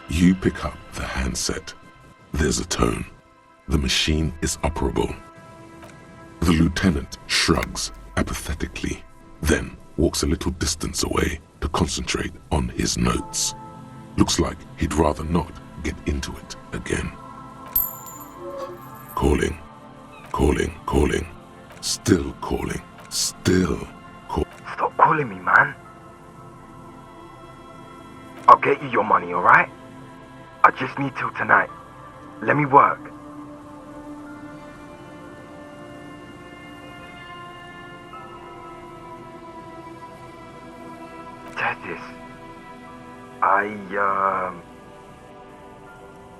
You pick up the handset. There's a tone. The machine is operable. The lieutenant shrugs apathetically, then walks a little distance away to concentrate on his notes. Looks like he'd rather not get into it again. Calling, calling, calling. Still calling, still calling. Stop calling me, man. I'll get you your money, alright? I just need till tonight. Let me work. Tethys.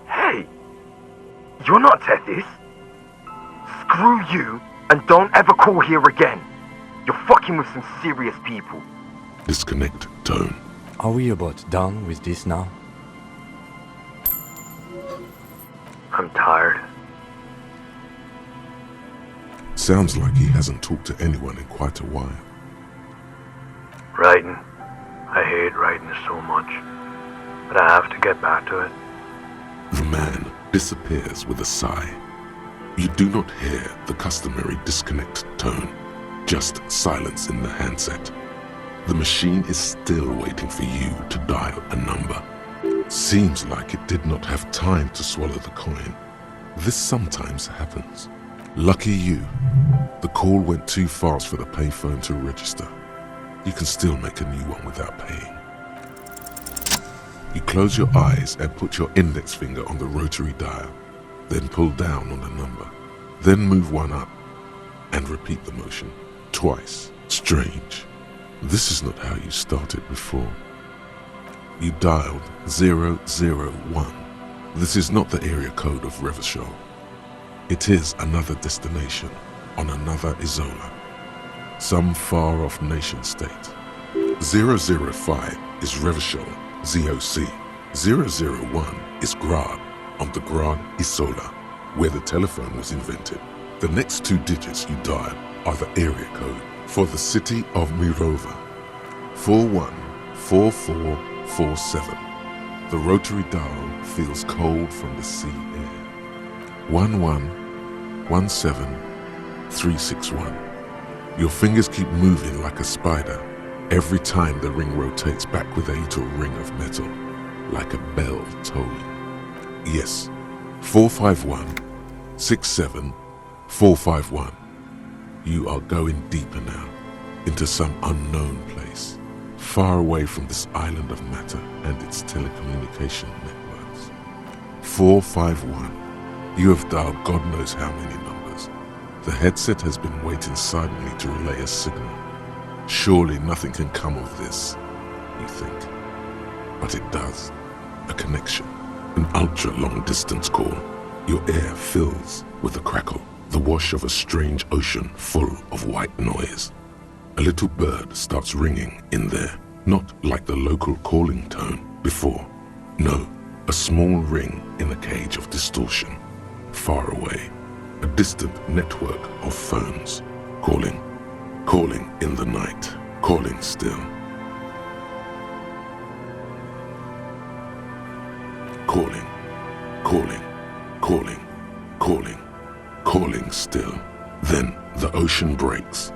Hey! You're not Tethys. Screw you, and don't ever call here again. You're fucking with some serious people. Disconnect tone. Are we about done with this now? I'm tired. Sounds like he hasn't talked to anyone in quite a while. Writing. I hate writing so much, but I have to get back to it. The man disappears with a sigh. You do not hear the customary disconnect tone, just silence in the handset. The machine is still waiting for you to dial a number. Seems like it did not have time to swallow the coin. This sometimes happens. Lucky you, the call went too fast for the payphone to register. You can still make a new one without paying. You close your eyes and put your index finger on the rotary dial, then pull down on the number, then move one up and repeat the motion twice. Strange. This is not how you started before. You dialed 001. This is not the area code of Revachol. It is another destination on another Isola, some far-off nation-state. 005 is Revachol, ZOC. 001 is Grad, on the Grad Isola, where the telephone was invented. The next two digits you dial are the area code for the city of Mirova, 414447. The rotary dial feels cold from the sea air. 1117361. Your fingers keep moving like a spider every time the ring rotates back with a little ring of metal, like a bell tolling. Yes, 451-67451. You are going deeper now, into some unknown place, far away from this island of matter and its telecommunication networks. 451. You have dialed God knows how many numbers. The headset has been waiting silently to relay a signal. Surely nothing can come of this, you think. But it does. A connection. An ultra-long distance call. Your air fills with a crackle, the wash of a strange ocean full of white noise. A little bird starts ringing in there, not like the local calling tone before. No, a small ring in a cage of distortion, far away. A distant network of phones, calling in the night, calling still. Calling still. Then the ocean breaks.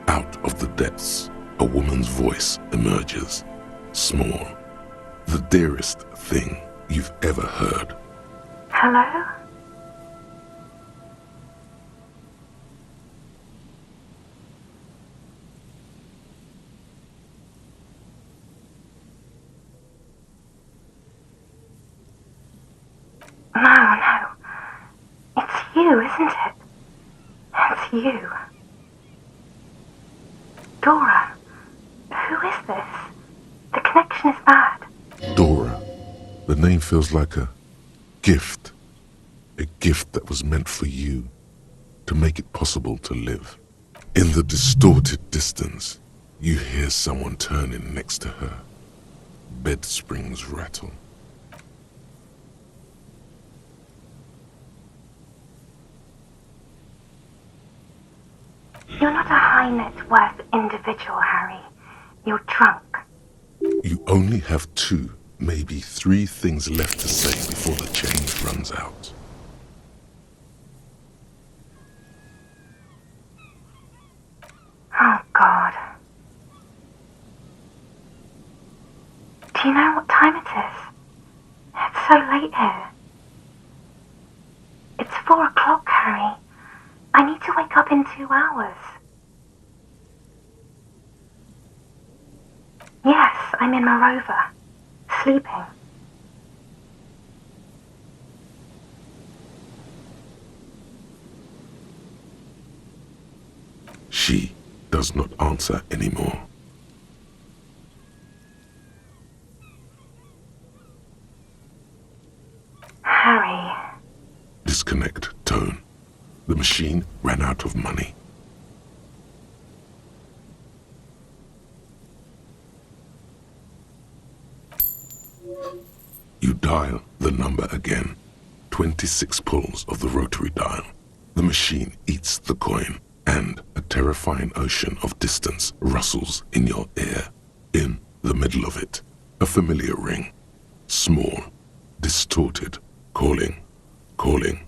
Out of the depths, a woman's voice emerges, small, the dearest thing you've ever heard. Hello? No. It's you, isn't it? It's you. Dora, who is this? The connection is bad. Dora. The name feels like a gift. A gift that was meant for you, to make it possible to live. In the distorted distance, you hear someone turning next to her. Bed springs rattle. You're not a high net worth individual, Harry. You're drunk. You only have two Maybe 3 things left to say before the change runs out. Oh, God. Do you know what time it is? It's so late here. It's 4 o'clock, Harry. I need to wake up in 2 hours. Yes, I'm in my rover. Sleeping. She does not answer anymore. Harry. Disconnect tone. The machine ran out of money. You dial the number again. 26 pulls of the rotary dial. The machine eats the coin, and a terrifying ocean of distance rustles in your ear. In the middle of it, a familiar ring. Small, distorted, calling, calling,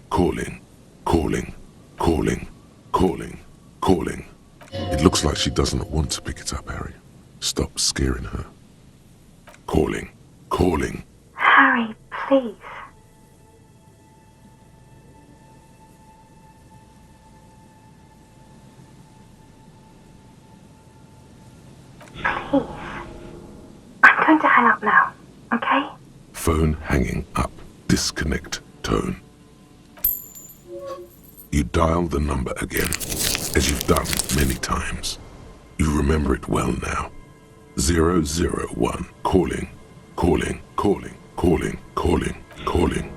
calling, calling, calling, calling, calling. It looks like she doesn't want to pick it up, Harry. Stop scaring her. Calling, calling. Harry, please. Please. I'm going to hang up now, okay? Phone hanging up. Disconnect tone. You dial the number again, as you've done many times. You remember it well now. 001. Calling, calling, calling, calling, calling, calling.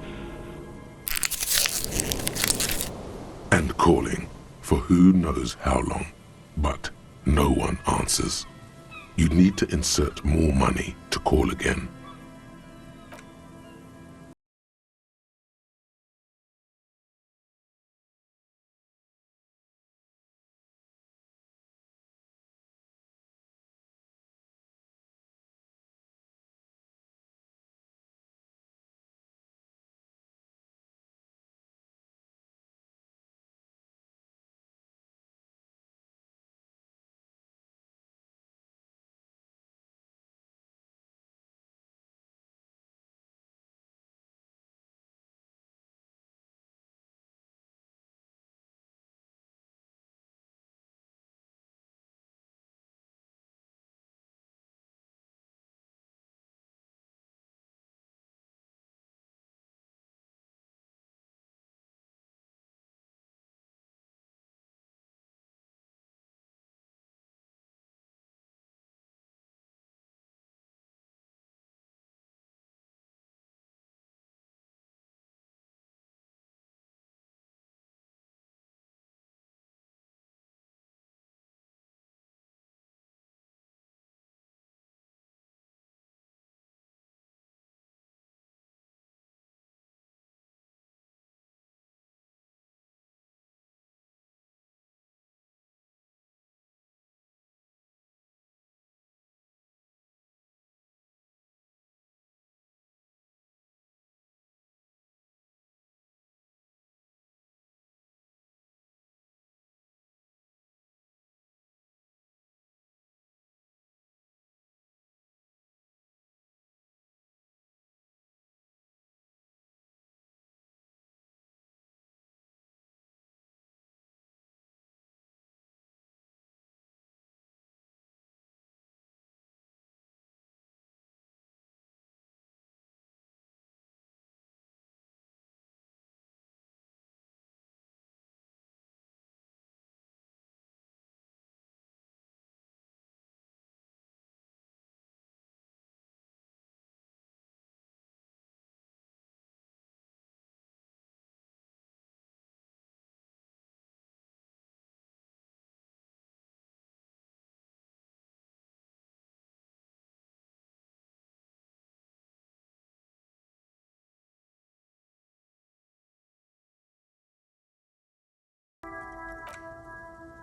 And calling for who knows how long, but no one answers. You need to insert more money to call again.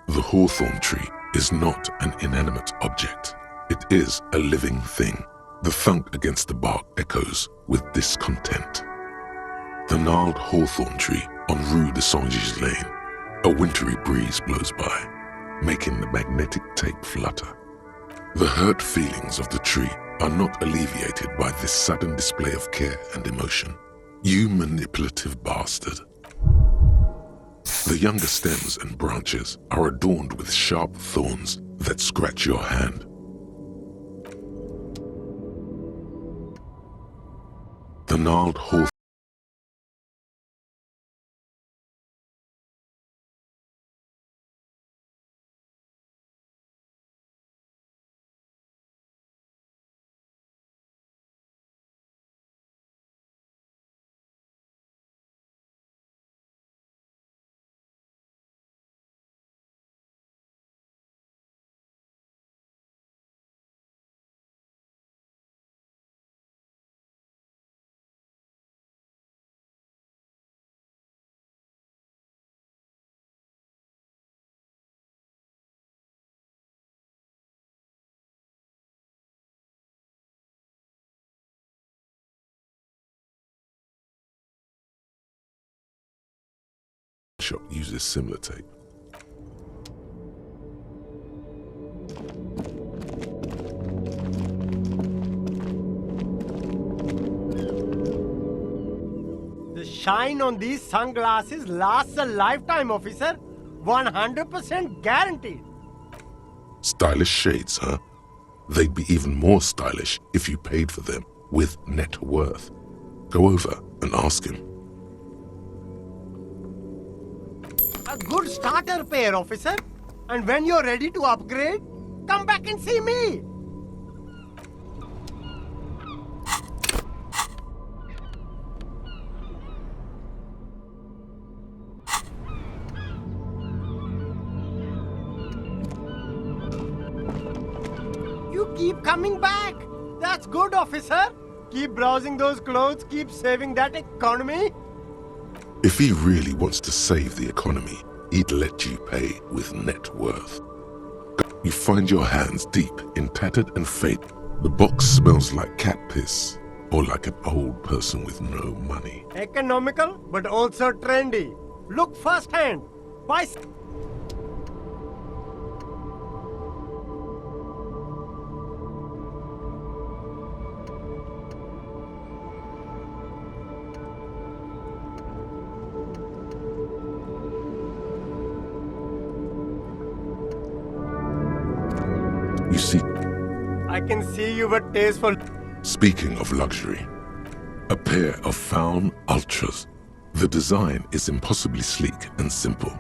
The hawthorn tree is not an inanimate object. It is a living thing. The thunk against the bark echoes with discontent. The gnarled hawthorn tree on Rue de Saint-Gilles Lane, a wintry breeze blows by, making the magnetic tape flutter. The hurt feelings of the tree are not alleviated by this sudden display of care and emotion. You manipulative bastard. The younger stems and branches are adorned with sharp thorns that scratch your hand. The gnarled hawthorn shop uses similar tape. The shine on these sunglasses lasts a lifetime, officer. 100% guaranteed. Stylish shades, huh? They'd be even more stylish if you paid for them with net worth. Go over and ask him. A good starter pair, officer. And when you're ready to upgrade, come back and see me. You keep coming back. That's good, officer. Keep browsing those clothes, keep saving that economy. If he really wants to save the economy, he'd let you pay with net worth. You find your hands deep in tattered and faded. The box smells like cat piss or like an old person with no money. Economical, but also trendy. Look firsthand. Buy. You see, I can see you were tasteful. speaking of luxury, a pair of Faun Ultras. The design is impossibly sleek and simple.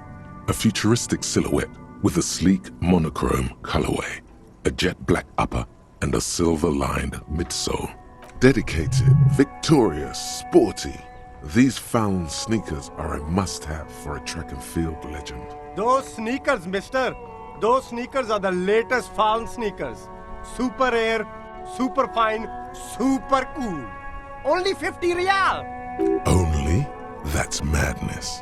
A futuristic silhouette with a sleek monochrome colorway, a jet black upper, and a silver-lined midsole. Dedicated, victorious, sporty. These Faun sneakers are a must-have for a track and field legend. Those sneakers, mister. Those sneakers are the latest Faun sneakers. Super air, super fine, super cool. Only 50 Riyal. Only? That's madness.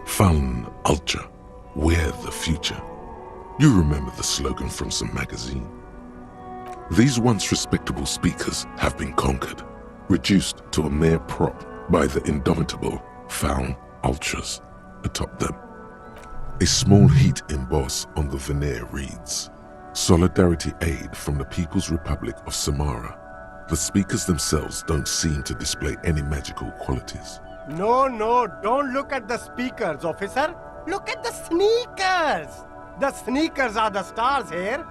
Faun Ultra. We're the future. You remember the slogan from some magazine. These once respectable speakers have been conquered, reduced to a mere prop by the indomitable Faun Ultras atop them. A small heat emboss on the veneer reads, "Solidarity aid from the People's Republic of Samara." The speakers themselves don't seem to display any magical qualities. No, don't look at the speakers, officer. Look at the sneakers. The sneakers are the stars here.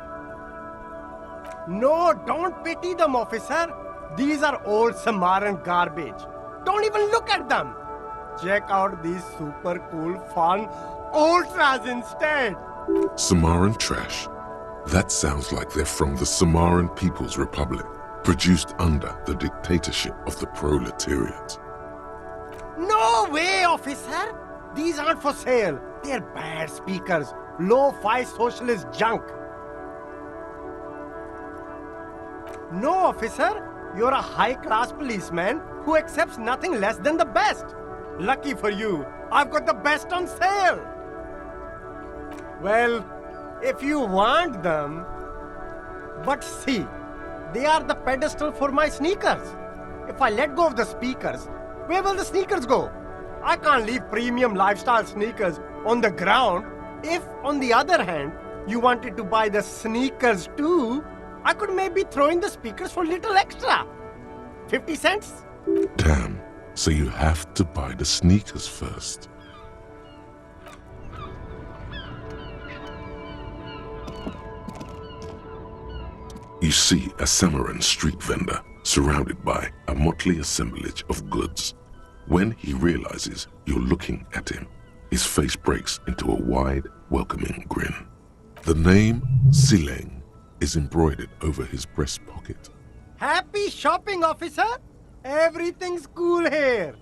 No, don't pity them, officer. These are old Samaran garbage. Don't even look at them. Check out these super cool, fun Ultras instead. Samaran trash. That sounds like they're from the Samaran People's Republic, produced under the dictatorship of the proletariat. No way, officer. These aren't for sale. They're bad speakers. Low-fi socialist junk. No, officer. You're a high-class policeman who accepts nothing less than the best. Lucky for you, I've got the best on sale. Well, if you want them... But see, They are the pedestal for my sneakers. If I let go of the speakers, where will the sneakers go? I can't leave premium lifestyle sneakers on the ground. If, on the other hand, you wanted to buy the sneakers too, I could maybe throw in the speakers for little extra. 50 cents? Damn, so you have to buy the sneakers first. You see a Samaran street vendor surrounded by a motley assemblage of goods. When he realizes you're looking at him, his face breaks into a wide, welcoming grin. The name Sileng is embroidered over his breast pocket. Happy shopping, officer! Everything's cool here.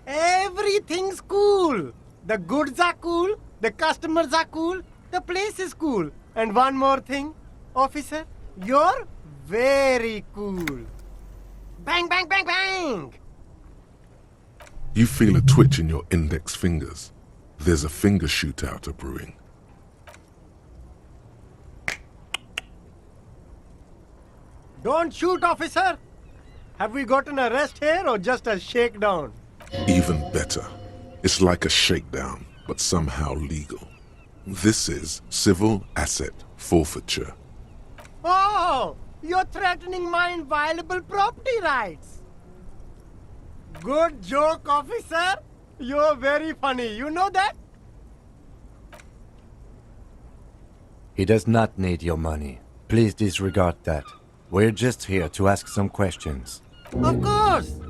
Everything's cool. The goods are cool, the customers are cool, the place is cool. And one more thing, officer, you're very cool. Bang, bang, bang, bang! You feel a twitch in your index fingers. There's a finger shootout brewing. Don't shoot, officer! Have we got an arrest here or just a shakedown? Even better. It's like a shakedown, but somehow legal. This is civil asset forfeiture. Oh! You're threatening my inviolable property rights! Good joke, officer! You're very funny, you know that? He does not need your money. Please disregard that. We're just here to ask some questions. Of course!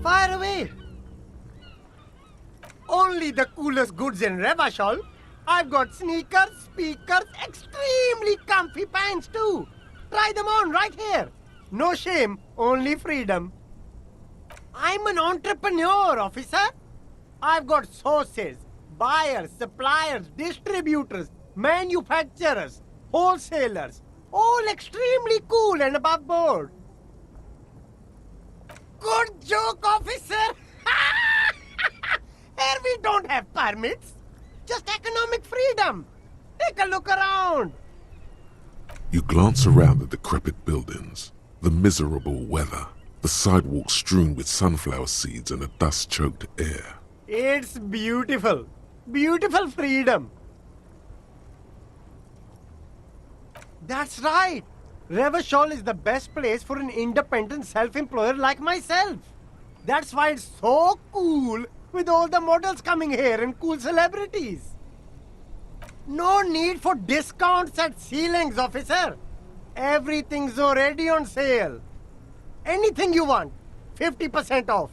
Fire away! Only the coolest goods in Revachol. I've got sneakers, speakers, extremely comfy pants too. Try them on right here. No shame, only freedom. I'm an entrepreneur, officer. I've got sources, buyers, suppliers, distributors, manufacturers, wholesalers, all extremely cool and above board. Good joke, officer! Here we don't have permits, just economic freedom. Take a look around. You glance around the decrepit buildings, the miserable weather, the sidewalks strewn with sunflower seeds and a dust-choked air. It's beautiful. Beautiful freedom. That's right. Revachol is the best place for an independent self-employer like myself. That's why it's so cool with all the models coming here and cool celebrities. No need for discounts at ceilings, officer. Everything's already on sale. Anything you want, 50% off.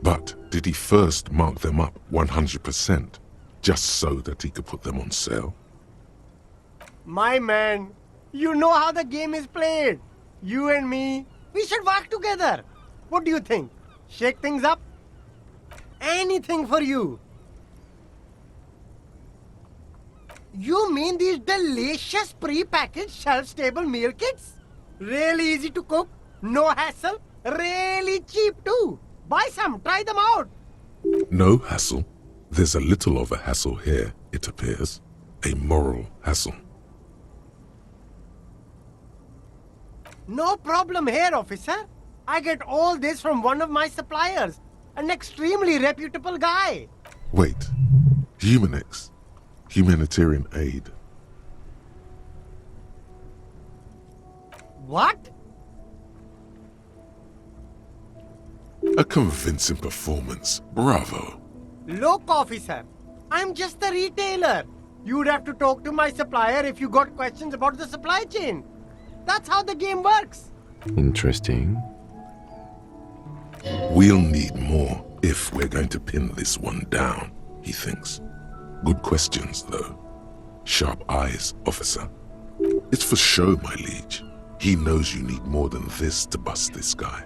But did he first mark them up 100%, just so that he could put them on sale? My man, you know how the game is played. You and me, we should work together. What do you think? Shake things up? Anything for you. You mean these delicious pre-packaged shelf-stable meal kits? Really easy to cook, no hassle, really cheap too. Buy some, try them out. No hassle. There's a little of a hassle here, it appears. A moral hassle. No problem here, officer. I get all this from one of my suppliers, an extremely reputable guy. Wait. Humanex. Humanitarian aid. What? A convincing performance. Bravo. Look, officer, I'm just a retailer. You'd have to talk to my supplier if you got questions about the supply chain. That's how the game works. Interesting. We'll need more if we're going to pin this one down, he thinks. Good questions, though. Sharp eyes, officer. It's for show, my liege. He knows you need more than this to bust this guy.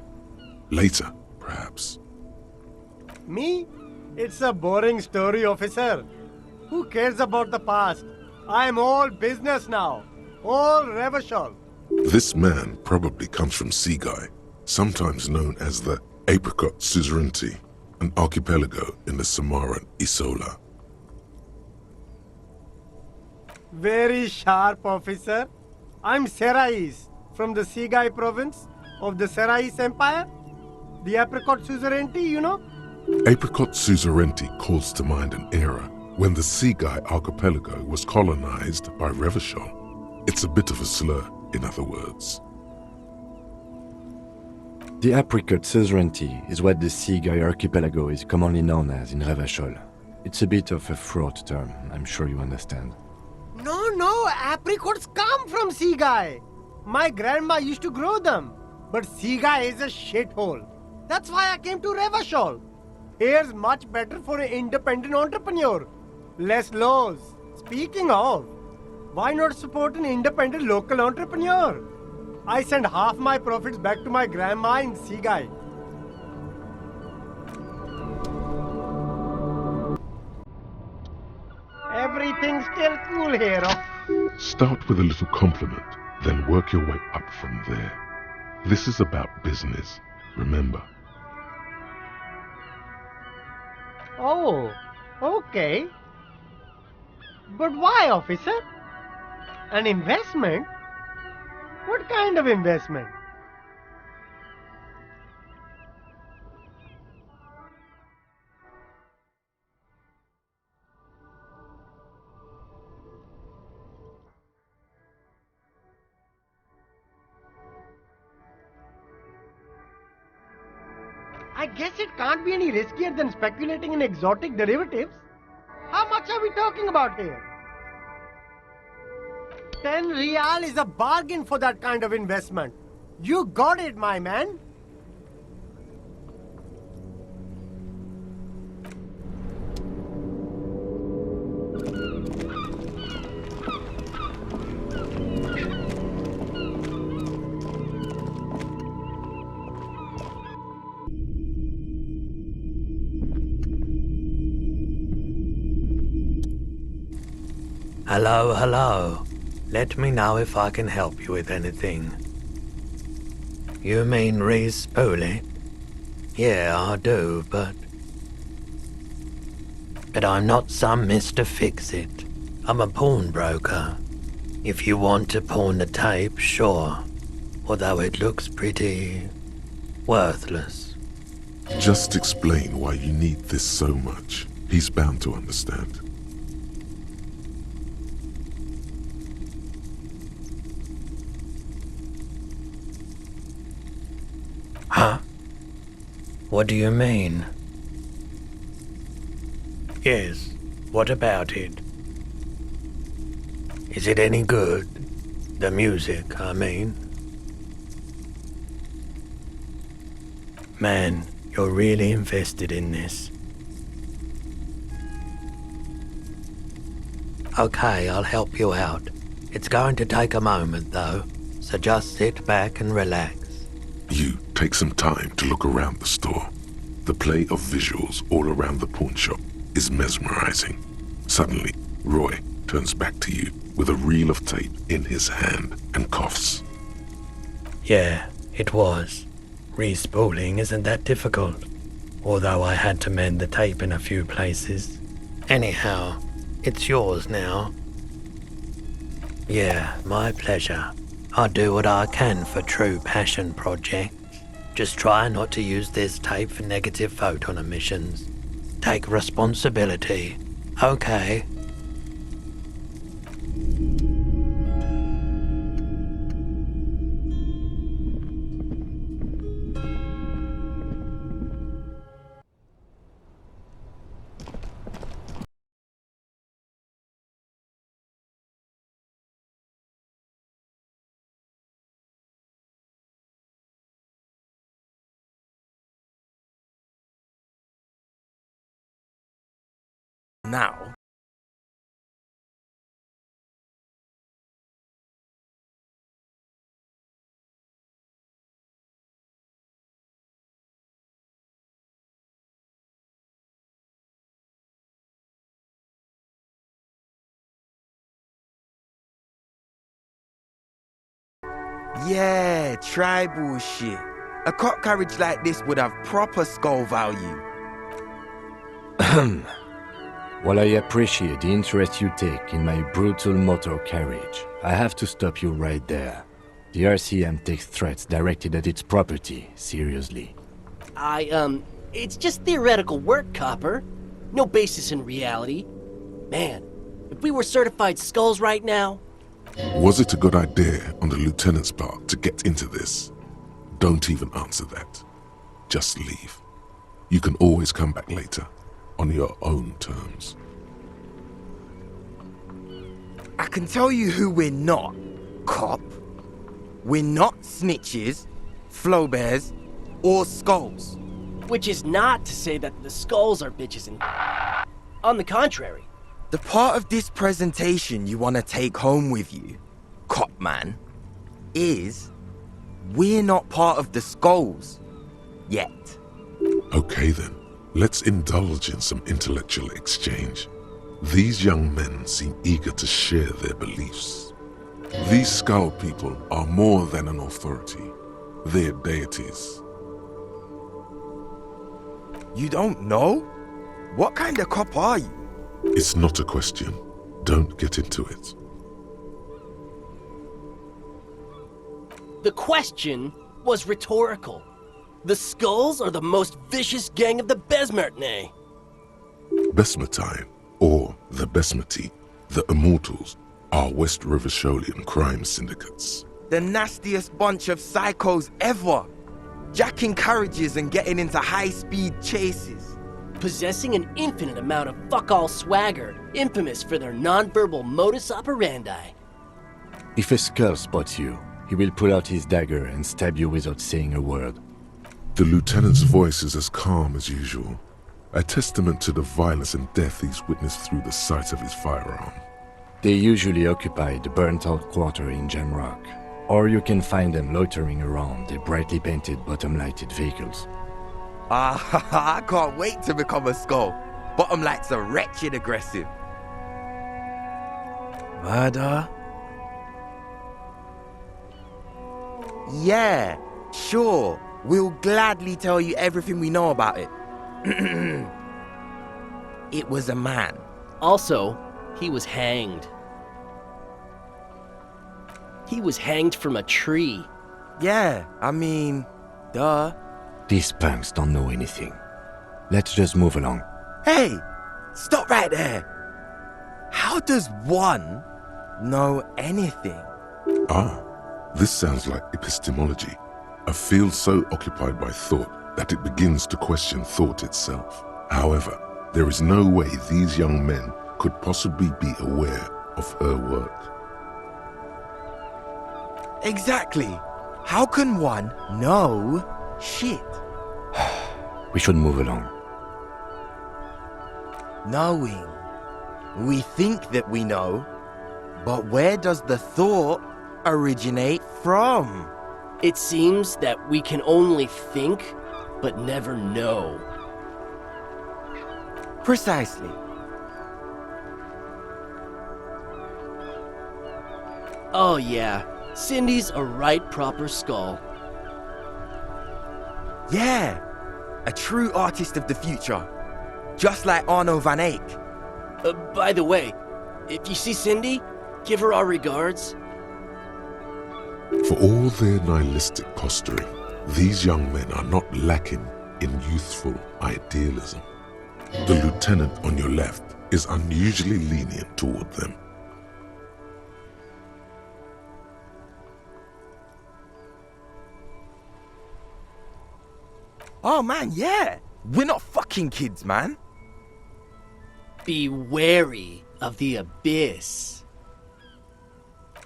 Later, perhaps. Me? It's a boring story, officer. Who cares about the past? I'm all business now. All Revachol. This man probably comes from Seaguy, sometimes known as the Apricot Suzerainty, an archipelago in the Samaran Isola. Very sharp, officer. I'm Serais, from the Sigai province of the Serais Empire. The apricot suzerainty, you know? Apricot suzerainty calls to mind an era when the Sigai archipelago was colonized by Revachol. It's a bit of a slur, in other words. The apricot suzerainty is what the Sigai archipelago is commonly known as in Revachol. It's a bit of a fraught term, I'm sure you understand. No, apricots come from Sigai. My grandma used to grow them. But Sigai is a shithole. That's why I came to Revachol. Here's much better for an independent entrepreneur. Less laws. Speaking of, why not support an independent local entrepreneur? I send half my profits back to my grandma in Sigai. Everything's still cool here. Start with a little compliment, then work your way up from there. This is about business, remember. Oh, okay. But why, officer? An investment? What kind of investment? I guess it can't be any riskier than speculating in exotic derivatives. How much are we talking about here? 10 real is a bargain for that kind of investment. You got it, my man. Hello. Let me know if I can help you with anything. You mean re-spool it? Yeah, I do, but I'm not some Mr. Fix-It. I'm a pawnbroker. If you want to pawn the tape, sure. Although it looks pretty worthless. Just explain why you need this so much. He's bound to understand. Huh? What do you mean? Yes, what about it? Is it any good? The music, I mean. Man, you're really invested in this. Okay, I'll help you out. It's going to take a moment though, so just sit back and relax. You take some time to look around the store. The play of visuals all around the pawn shop is mesmerizing. Suddenly, Roy turns back to you with a reel of tape in his hand and coughs. Yeah, it was. Respooling isn't that difficult, although I had to mend the tape in a few places. Anyhow, it's yours now. Yeah, my pleasure. I do what I can for true passion projects. Just try not to use this tape for negative photon emissions. Take responsibility, okay? Now, yeah, tribal shit. A cop carriage like this would have proper skull value. While I appreciate the interest you take in my brutal motor carriage, I have to stop you right there. The RCM takes threats directed at its property seriously. It's just theoretical work, Copper. No basis in reality. Man, if we were certified skulls right now... Was it a good idea on the lieutenant's part to get into this? Don't even answer that. Just leave. You can always come back later, on your own terms. I can tell you who we're not, cop. We're not snitches, flow bears, or skulls. Which is not to say that the skulls are bitches and... On the contrary. The part of this presentation you want to take home with you, cop man, is we're not part of the skulls. Yet. Okay then, let's indulge in some intellectual exchange. These young men seem eager to share their beliefs. These skull people are more than an authority. They're deities. You don't know? What kind of cop are you? It's not a question. Don't get into it. The question was rhetorical. The skulls are the most vicious gang of the Besmertne. Besmetine, or the Besmeti, the Immortals, are West River Sholian crime syndicates. The nastiest bunch of psychos ever. Jacking carriages and getting into high-speed chases. Possessing an infinite amount of fuck-all swagger, infamous for their non-verbal modus operandi. If a skull spots you, he will pull out his dagger and stab you without saying a word. The lieutenant's voice is as calm as usual, a testament to the violence and death he's witnessed through the sight of his firearm. They usually occupy the burnt-out quarter in Jamrock, or you can find them loitering around their brightly painted bottom-lighted vehicles. I can't wait to become a skull. Bottom lights are wretched aggressive. Murder? Yeah, sure. We'll gladly tell you everything we know about it. It was a man. Also, he was hanged. He was hanged from a tree. Yeah, I mean, duh. These punks don't know anything. Let's just move along. Hey, stop right there. How does one know anything? Ah, this sounds like epistemology, a field so occupied by thought that it begins to question thought itself. However, there is no way these young men could possibly be aware of her work. Exactly. How can one know shit? We should move along. Knowing. We think that we know, but where does the thought originate from? It seems that we can only think, but never know. Precisely. Oh yeah, Cindy's a right proper skull. Yeah, a true artist of the future. Just like Arno van Eyck. By the way, if you see Cindy, give her our regards. For all their nihilistic posturing, these young men are not lacking in youthful idealism. The lieutenant on your left is unusually lenient toward them. Oh man, yeah. We're not fucking kids, man. Be wary of the abyss.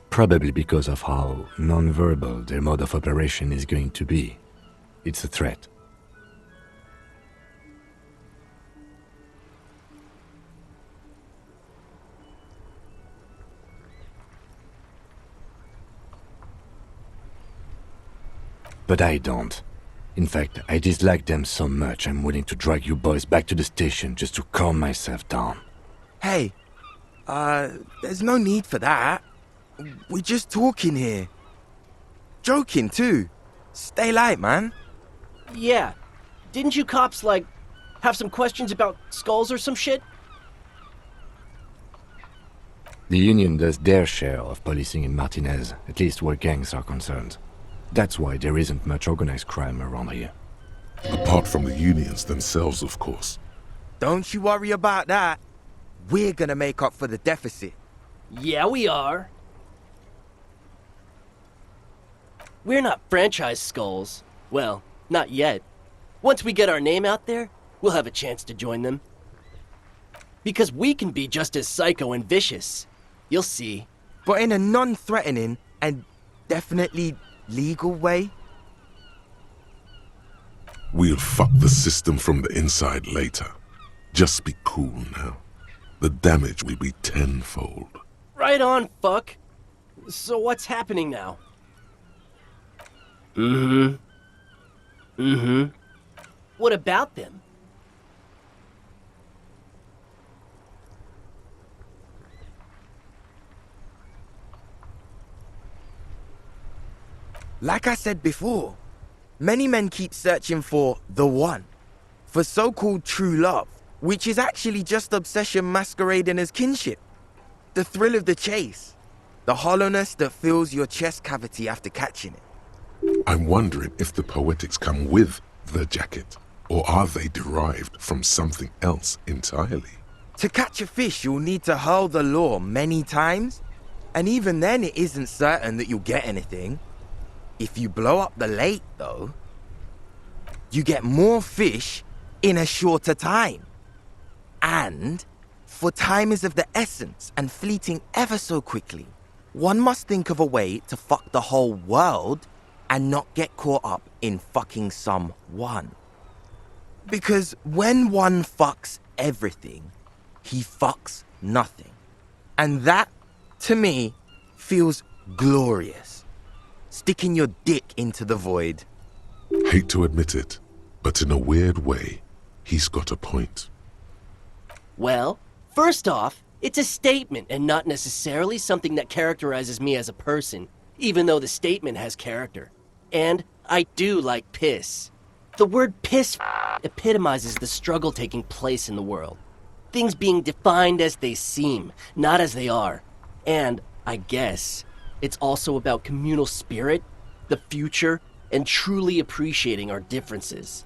Probably because of how non-verbal their mode of operation is going to be. It's a threat. But I don't. In fact, I dislike them so much I'm willing to drag you boys back to the station just to calm myself down. Hey, there's no need for that. We're just talking here. Joking too. Stay light, man. Yeah, didn't you cops, like, have some questions about skulls or some shit? The Union does their share of policing in Martinez, at least where gangs are concerned. That's why there isn't much organized crime around here. Apart from the unions themselves, of course. Don't you worry about that. We're gonna make up for the deficit. Yeah, we are. We're not franchise skulls. Well, not yet. Once we get our name out there, we'll have a chance to join them. Because we can be just as psycho and vicious. You'll see. But in a non-threatening and definitely legal way. We'll fuck the system from the inside later. Just be cool now. The damage will be tenfold. Right on, fuck. So what's happening now? What about them? Like I said before, many men keep searching for the one, for so-called true love, which is actually just obsession masquerading as kinship. The thrill of the chase, the hollowness that fills your chest cavity after catching it. I'm wondering if the poetics come with the jacket, or are they derived from something else entirely? To catch a fish, you'll need to hurl the lure many times, and even then it isn't certain that you'll get anything. If you blow up the lake, though, you get more fish in a shorter time. And, for time is of the essence and fleeting ever so quickly, one must think of a way to fuck the whole world and not get caught up in fucking someone. Because when one fucks everything, he fucks nothing. And that, to me, feels glorious. Sticking your dick into the void. Hate to admit it, but in a weird way, he's got a point. Well, first off, it's a statement and not necessarily something that characterizes me as a person, even though the statement has character. And I do like piss. The word piss epitomizes the struggle taking place in the world. Things being defined as they seem, not as they are. And, I guess, it's also about communal spirit, the future, and truly appreciating our differences.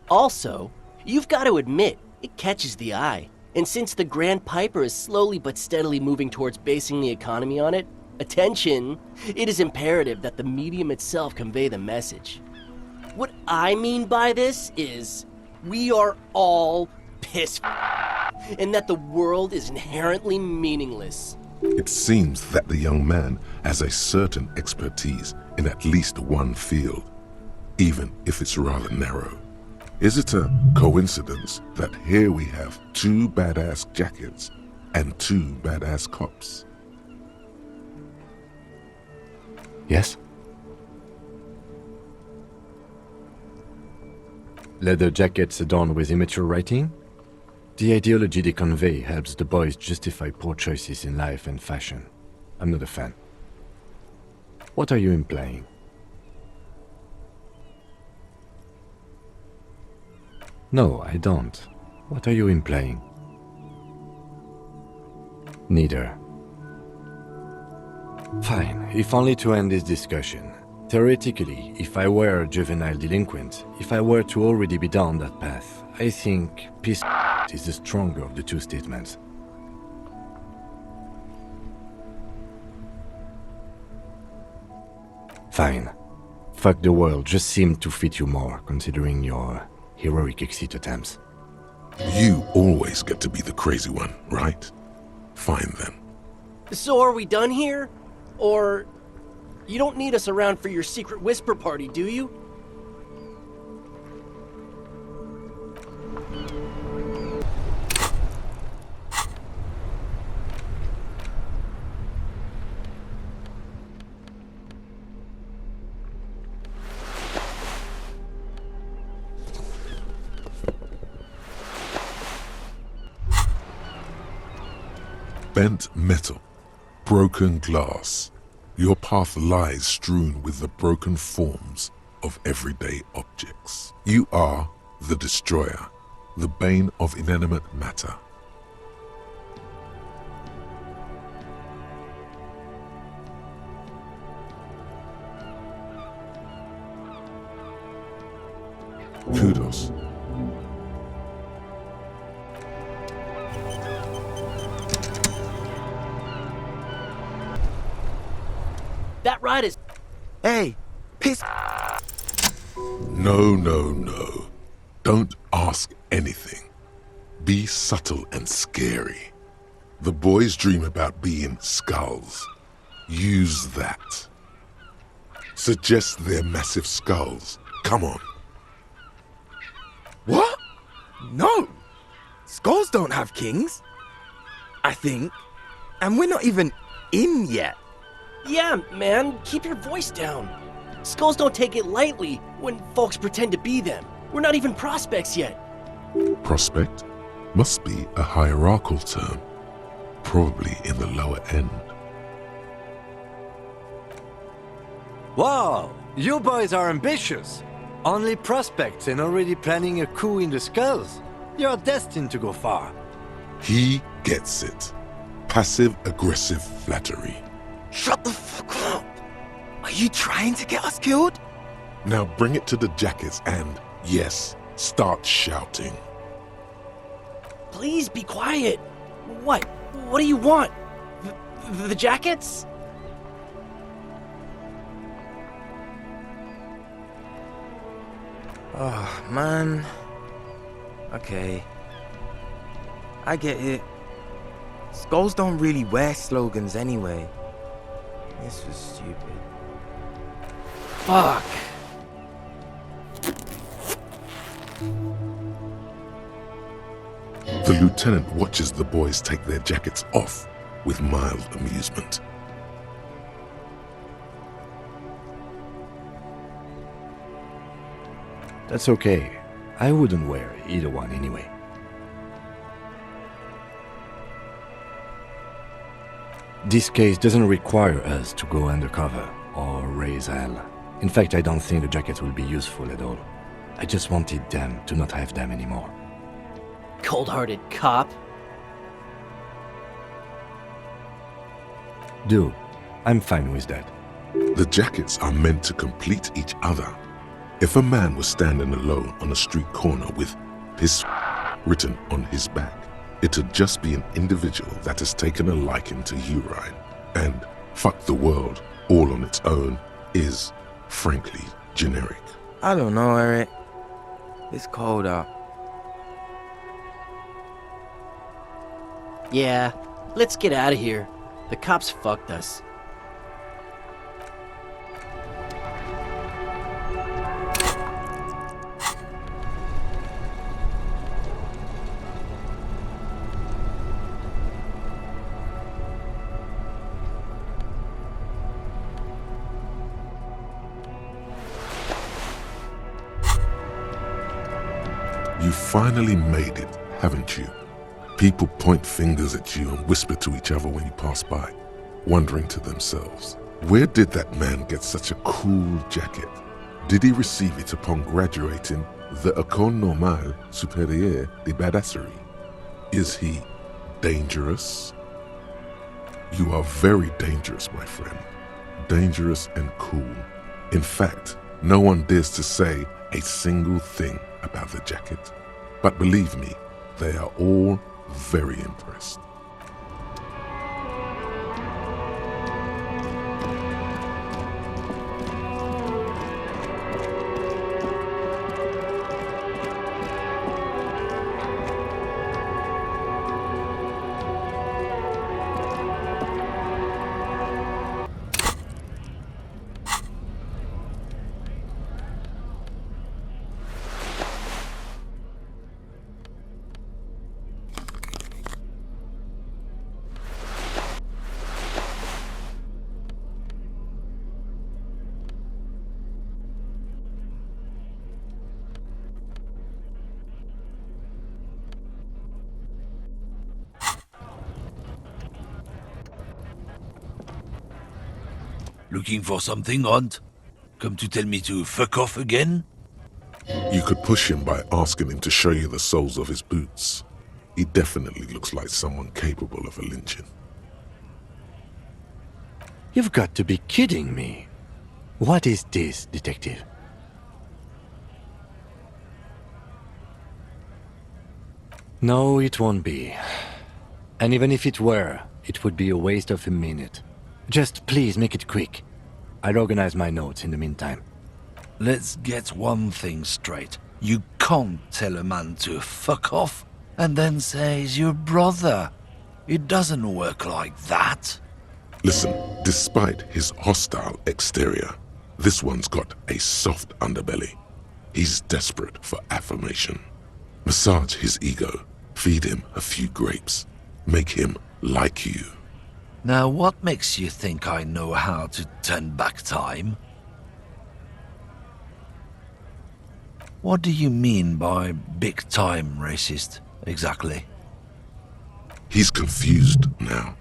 Also, you've got to admit, it catches the eye. And since the Grand Piper is slowly but steadily moving towards basing the economy on it, attention, it is imperative that the medium itself convey the message. What I mean by this is, we are all piss and that the world is inherently meaningless. It seems that the young man has a certain expertise in at least one field, even if it's rather narrow. Is it a coincidence that here we have two badass jackets and two badass cops? Yes? Leather jackets adorned with immature writing? The ideology they convey helps the boys justify poor choices in life and fashion. I'm not a fan. What are you implying? No, I don't. What are you implying? Neither. Fine, if only to end this discussion. Theoretically, if I were a juvenile delinquent, if I were to already be down that path, I think peace is the stronger of the two statements. Fine. Fuck the world just seemed to fit you more, considering your heroic exit attempts. You always get to be the crazy one, right? Fine then. So are we done here? Or... you don't need us around for your secret whisper party, do you? Bent metal, broken glass. Your path lies strewn with the broken forms of everyday objects. You are the destroyer, the bane of inanimate matter. Kudos. That ride is... Hey, piss. No, no, no. Don't ask anything. Be subtle and scary. The boys dream about being skulls. Use that. Suggest they're massive skulls. Come on. What? No. Skulls don't have kings. I think. And we're not even in yet. Yeah, man, keep your voice down. Skulls don't take it lightly when folks pretend to be them. We're not even prospects yet. Prospect must be a hierarchical term. Probably in the lower end. Wow, you boys are ambitious. Only prospects and already planning a coup in the skulls. You're destined to go far. He gets it. Passive-aggressive flattery. Shut the fuck up. Are you trying to get us killed? Now bring it to the jackets and, yes, start shouting. Please be quiet. What? What do you want? The jackets? Oh, man. Okay. I get it. Skulls don't really wear slogans anyway. This was stupid. Fuck. The lieutenant watches the boys take their jackets off with mild amusement. That's okay. I wouldn't wear either one anyway. This case doesn't require us to go undercover or raise hell. In fact, I don't think the jackets will be useful at all. I just wanted them to not have them anymore. Cold-hearted cop. Do. I'm fine with that. The jackets are meant to complete each other. If a man was standing alone on a street corner with piss written on his back, it'd just be an individual that has taken a liking to urine. And fuck the world all on its own is, frankly, generic. I don't know, Eric. It's cold out. Yeah, let's get out of here. The cops fucked us. You finally made it, haven't you? People point fingers at you and whisper to each other when you pass by, wondering to themselves, where did that man get such a cool jacket? Did he receive it upon graduating the École Normale Supérieure de Badasserie? Is he dangerous? You are very dangerous, my friend. Dangerous and cool. In fact, no one dares to say a single thing about the jacket. But believe me, they are all very impressed. Looking for something, Hunt? Come to tell me to fuck off again? You could push him by asking him to show you the soles of his boots. He definitely looks like someone capable of a lynching. You've got to be kidding me. What is this, detective? No, it won't be. And even if it were, it would be a waste of a minute. Just please make it quick. I'll organize my notes in the meantime. Let's get one thing straight. You can't tell a man to fuck off and then say he's your brother. It doesn't work like that. Listen, despite his hostile exterior, this one's got a soft underbelly. He's desperate for affirmation. Massage his ego, feed him a few grapes, make him like you. Now, what makes you think I know how to turn back time? What do you mean by big-time racist, exactly? He's confused now,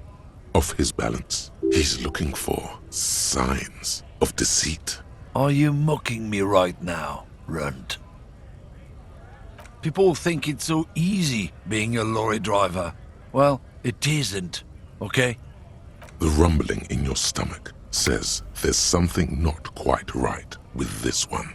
off his balance. He's looking for signs of deceit. Are you mocking me right now, Runt? People think it's so easy being a lorry driver. Well, it isn't, okay? The rumbling in your stomach says there's something not quite right with this one.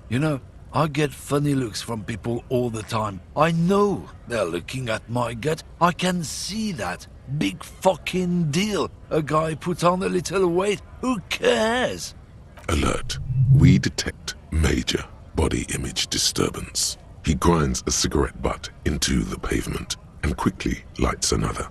You know, I get funny looks from people all the time. I know they're looking at my gut. I can see that. Big fucking deal. A guy put on a little weight. Who cares? Alert. We detect major body image disturbance. He grinds a cigarette butt into the pavement and quickly lights another.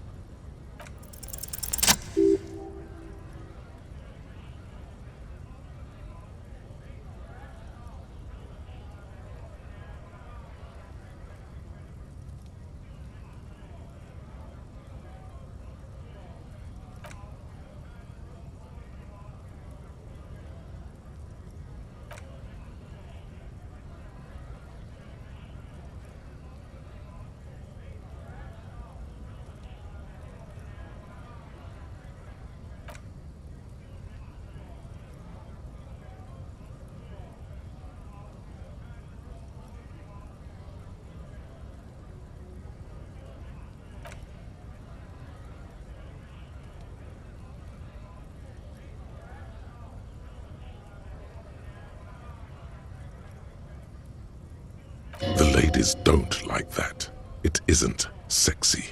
The ladies don't like that. It isn't sexy.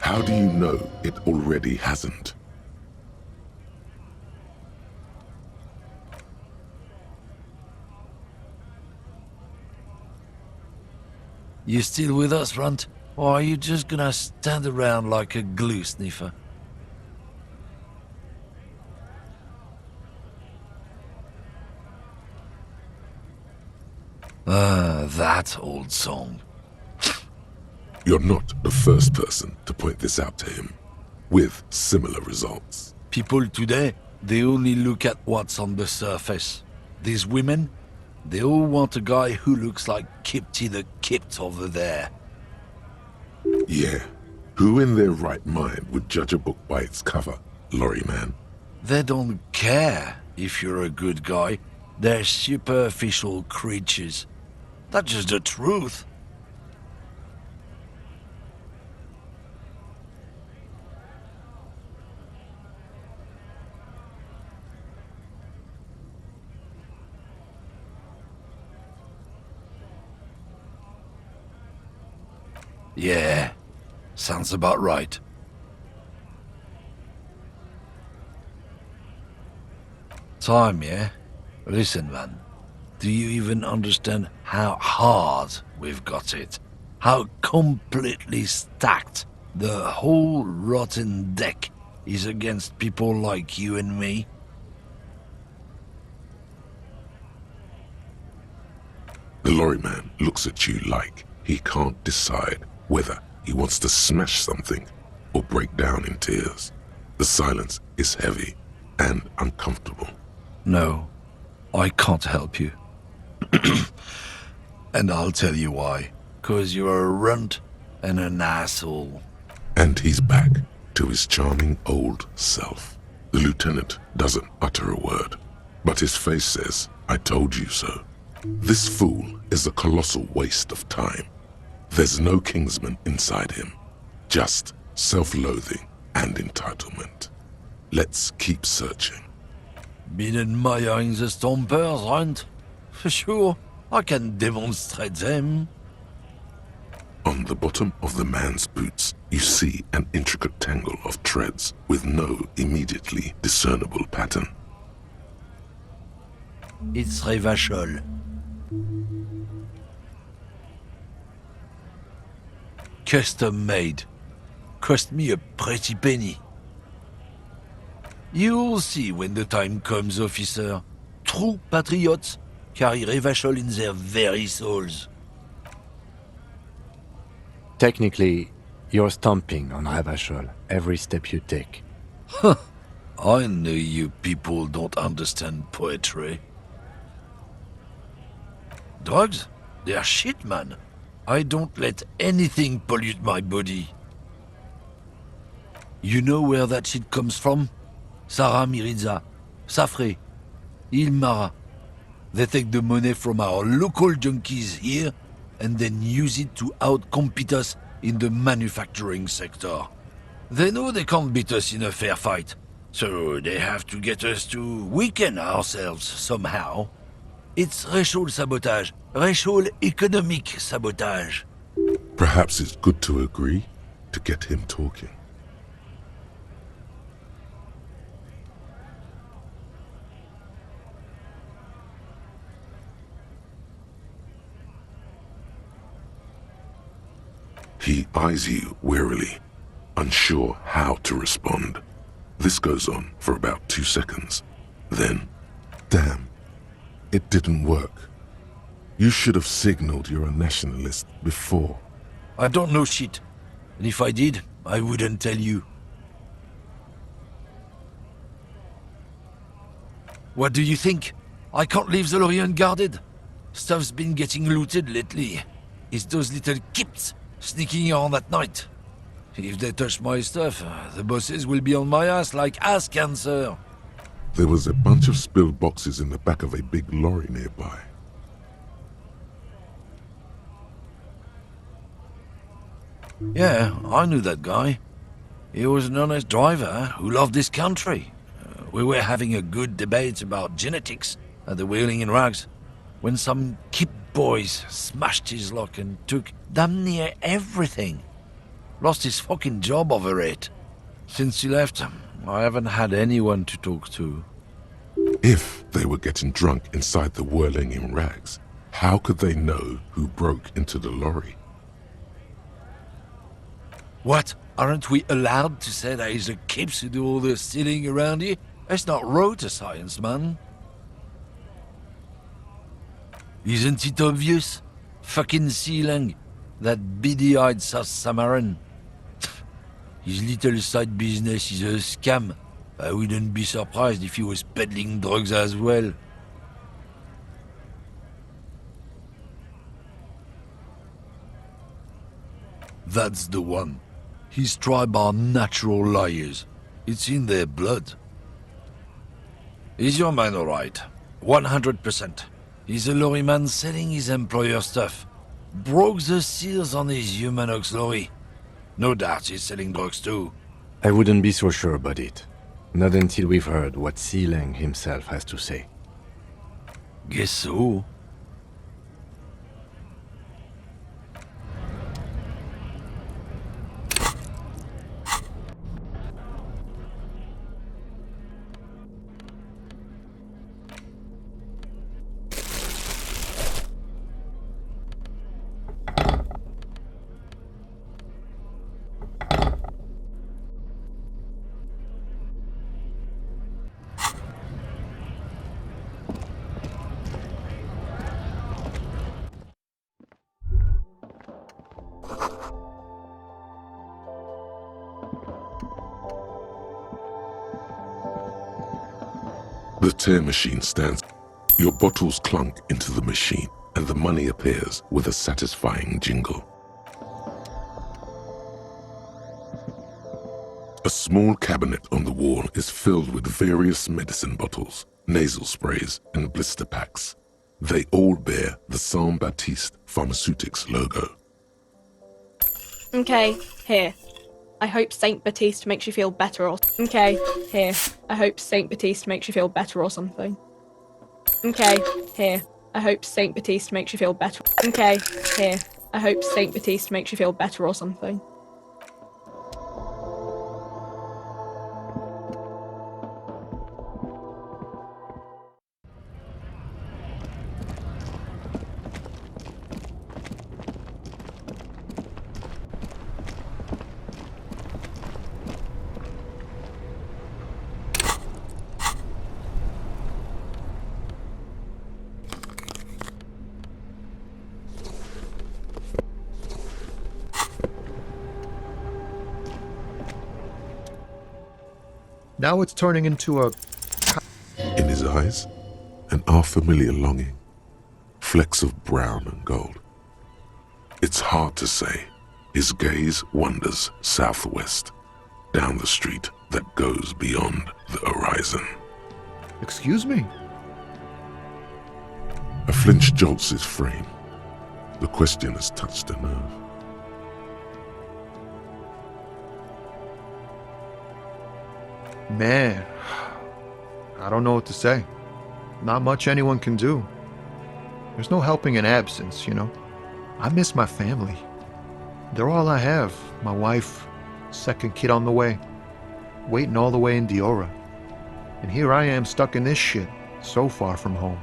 How do you know it already hasn't? You still with us, Runt? Or are you just gonna stand around like a glue sniffer? Ah, that old song. You're not the first person to point this out to him, with similar results. People today, they only look at what's on the surface. These women, they all want a guy who looks like Kipty the Kipt over there. Yeah. Who in their right mind would judge a book by its cover, lorry man? They don't care if you're a good guy. They're superficial creatures. That's just the truth. Yeah, sounds about right. Time, yeah? Listen, man. Do you even understand how hard we've got it? How completely stacked the whole rotten deck is against people like you and me? The lorryman looks at you like he can't decide whether he wants to smash something or break down in tears. The silence is heavy and uncomfortable. No, I can't help you. And I'll tell you why. 'Cause you're a runt and an asshole. And he's back to his charming old self. The lieutenant doesn't utter a word, but his face says, "I told you so." This fool is a colossal waste of time. There's no Kingsman inside him, just self-loathing and entitlement. Let's keep searching. Been admiring the stompers, runt? For sure, I can demonstrate them. On the bottom of the man's boots, you see an intricate tangle of treads with no immediately discernible pattern. It's Revachol. Custom made. Cost me a pretty penny. You'll see when the time comes, officer. True patriots carry Revachol in their very souls. Technically, you're stomping on Ravachol every step you take. I know you people don't understand poetry. Drugs? They're shit, man. I don't let anything pollute my body. You know where that shit comes from? Sarah Miriza, Safre, Ilmara. They take the money from our local junkies here and then use it to outcompete us in the manufacturing sector. They know they can't beat us in a fair fight, so they have to get us to weaken ourselves somehow. It's racial sabotage, racial economic sabotage. Perhaps it's good to agree to get him talking. He eyes you wearily, unsure how to respond. This goes on for about 2 seconds. Then, damn, it didn't work. You should have signaled you're a nationalist before. I don't know shit, and if I did, I wouldn't tell you. What do you think? I can't leave the lorry unguarded. Stuff's been getting looted lately. It's those little kips sneaking around at night. If they touch my stuff, the bosses will be on my ass like ass cancer. There was a bunch of spilled boxes in the back of a big lorry nearby. Yeah, I knew that guy. He was an honest driver who loved this country. We were having a good debate about genetics at the Wheeling in Rags when some kip boys smashed his lock and took damn near everything. Lost his fucking job over it. Since he left, I haven't had anyone to talk to. If they were getting drunk inside the Whirling in Rags, how could they know who broke into the lorry? What? Aren't we allowed to say that it's the kips who do all the stealing around here? It's not road science, man. Isn't it obvious? Fucking Sealang, that beady-eyed South Samaran. His little side business is a scam. I wouldn't be surprised if he was peddling drugs as well. That's the one. His tribe are natural liars. It's in their blood. Is your man alright? 100%. He's a lorryman selling his employer stuff. Broke the seals on his Humanox lorry. No doubt he's selling drugs too. I wouldn't be so sure about it. Not until we've heard what Sealang himself has to say. Guess so. The tear machine stands. Your bottles clunk into the machine. and the money appears with a satisfying jingle. A small cabinet on the wall is filled with various medicine bottles, nasal sprays, and blister packs. They all bear the Saint Baptiste Pharmaceutics logo. Okay, here. I hope Saint Baptiste makes you feel better or... Okay, here. I hope Saint Baptiste makes you feel better or something. Okay, here. I hope Saint Baptiste makes you feel better. Okay, here. I hope Saint Baptiste makes you feel better or something. Now it's turning into a... In his eyes, an unfamiliar longing, flecks of brown and gold. It's hard to say. His gaze wanders southwest, down the street that goes beyond the horizon. Excuse me? A flinch jolts his frame. The question has touched a nerve. Man, I don't know what to say. Not much anyone can do. There's no helping in absence, you know. I miss my family. They're all I have. My wife, second kid on the way, waiting all the way in Diora. And here I am stuck in this shit, so far from home.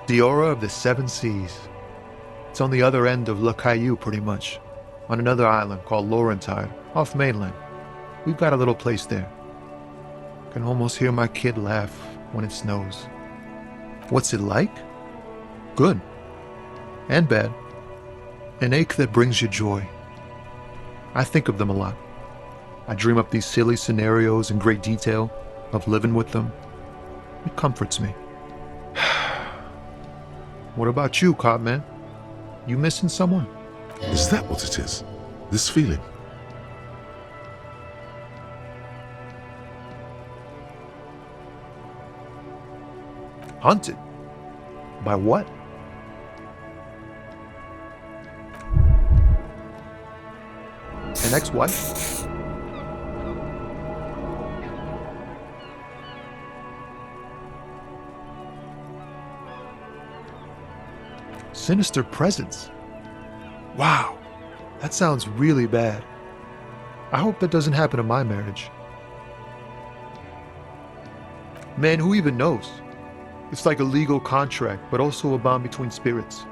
Diora of the Seven Seas. It's on the other end of Le Caillou, pretty much, on another island called Laurentide, off mainland. We've got a little place there. Can almost hear my kid laugh when it snows. What's it like? Good. And bad. An ache that brings you joy. I think of them a lot. I dream up these silly scenarios in great detail of living with them. It comforts me. What about you, Copman? You missing someone? Is that what it is? This feeling? Hunted? By what? An ex-wife? Sinister presence? Wow, that sounds really bad. I hope that doesn't happen to my marriage. Man, who even knows? It's like a legal contract, but also a bond between spirits.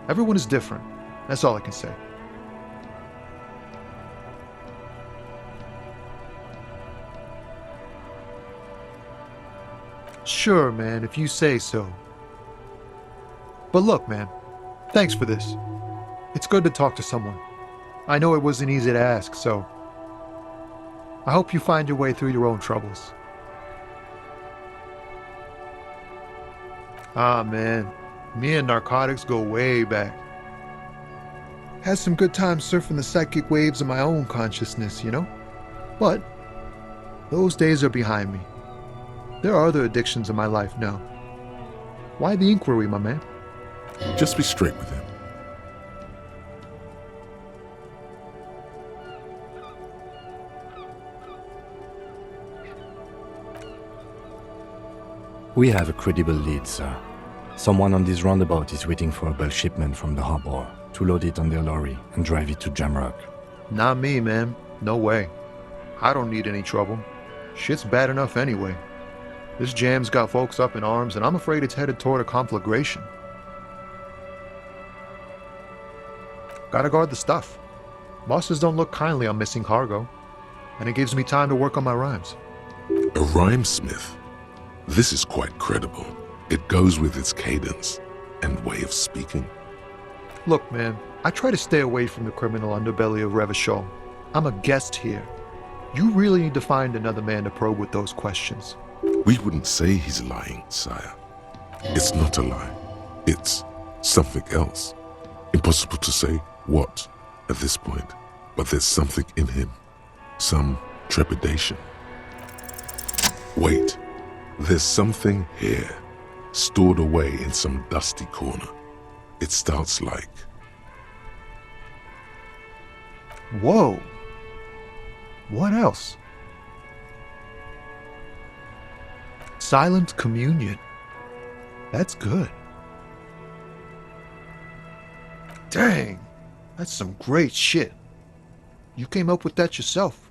Everyone is different. That's all I can say. Sure, man, if you say so. But look, man, thanks for this. It's good to talk to someone. I know it wasn't easy to ask, so I hope you find your way through your own troubles. Ah, man, me and narcotics go way back. Had some good times surfing the psychic waves of my own consciousness, you know? But those days are behind me. There are other addictions in my life now. Why the inquiry, my man? Just be straight with him. We have a credible lead, sir. Someone on this roundabout is waiting for a bulk shipment from the harbor to load it on their lorry and drive it to Jamrock. Not me, man. No way. I don't need any trouble. Shit's bad enough anyway. This jam's got folks up in arms, and I'm afraid it's headed toward a conflagration. Gotta guard the stuff. Bosses don't look kindly on missing cargo, and it gives me time to work on my rhymes. A rhymesmith? This is quite credible. It goes with its cadence and way of speaking. Look, man, I try to stay away from the criminal underbelly of Revachol. I'm a guest here. You really need to find another man to probe with those questions. We wouldn't say he's lying, sire. It's not a lie. It's something else. Impossible to say what at this point, but there's something in him, some trepidation. Wait, there's something here, stored away in some dusty corner. It starts like... Whoa. What else? Silent communion. That's good. Dang, that's some great shit. You came up with that yourself.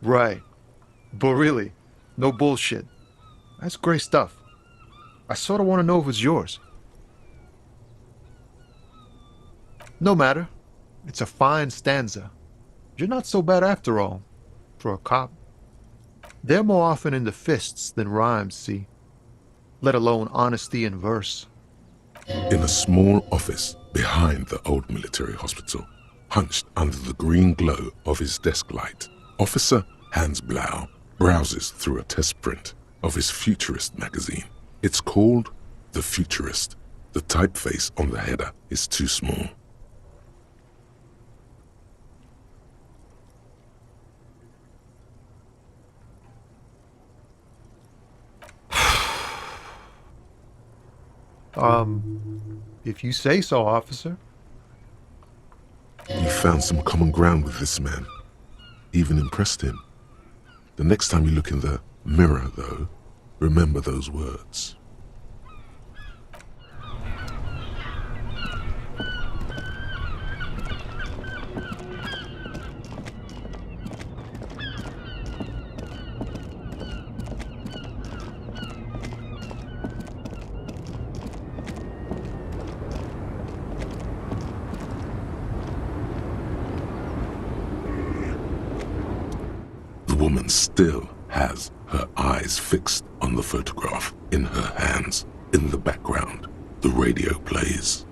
Right. But really, no bullshit. That's great stuff. I sort of want to know if it's yours. No matter. It's a fine stanza. You're not so bad after all, for a cop. They're more often in the fists than rhymes, see? Let alone honesty in verse. In a small office behind the old military hospital, hunched under the green glow of his desk light, Officer Hans Blau browses through a test print of his Futurist magazine. It's called The Futurist. The typeface on the header is too small. If you say so, officer. You found some common ground with this man. Even impressed him. The next time you look in the mirror, though, remember those words. The woman still has her eyes fixed on the photograph in her hands. In the background, the radio plays.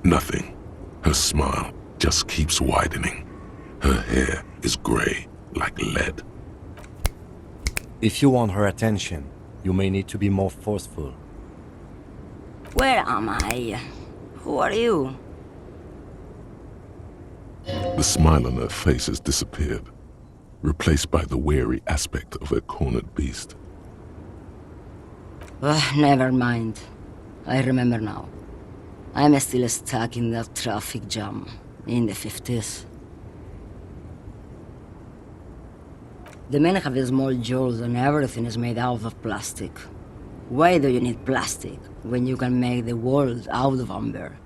Nothing. Her smile just keeps widening. Her hair is gray like lead. If you want her attention, you may need to be more forceful. Where am I? Who are you? The smile on her face has disappeared, replaced by the weary aspect of a cornered beast. Never mind. I remember now. I'm still stuck in that traffic jam in the 50s. The men have small jaws and everything is made out of plastic. Why do you need plastic when you can make the world out of amber?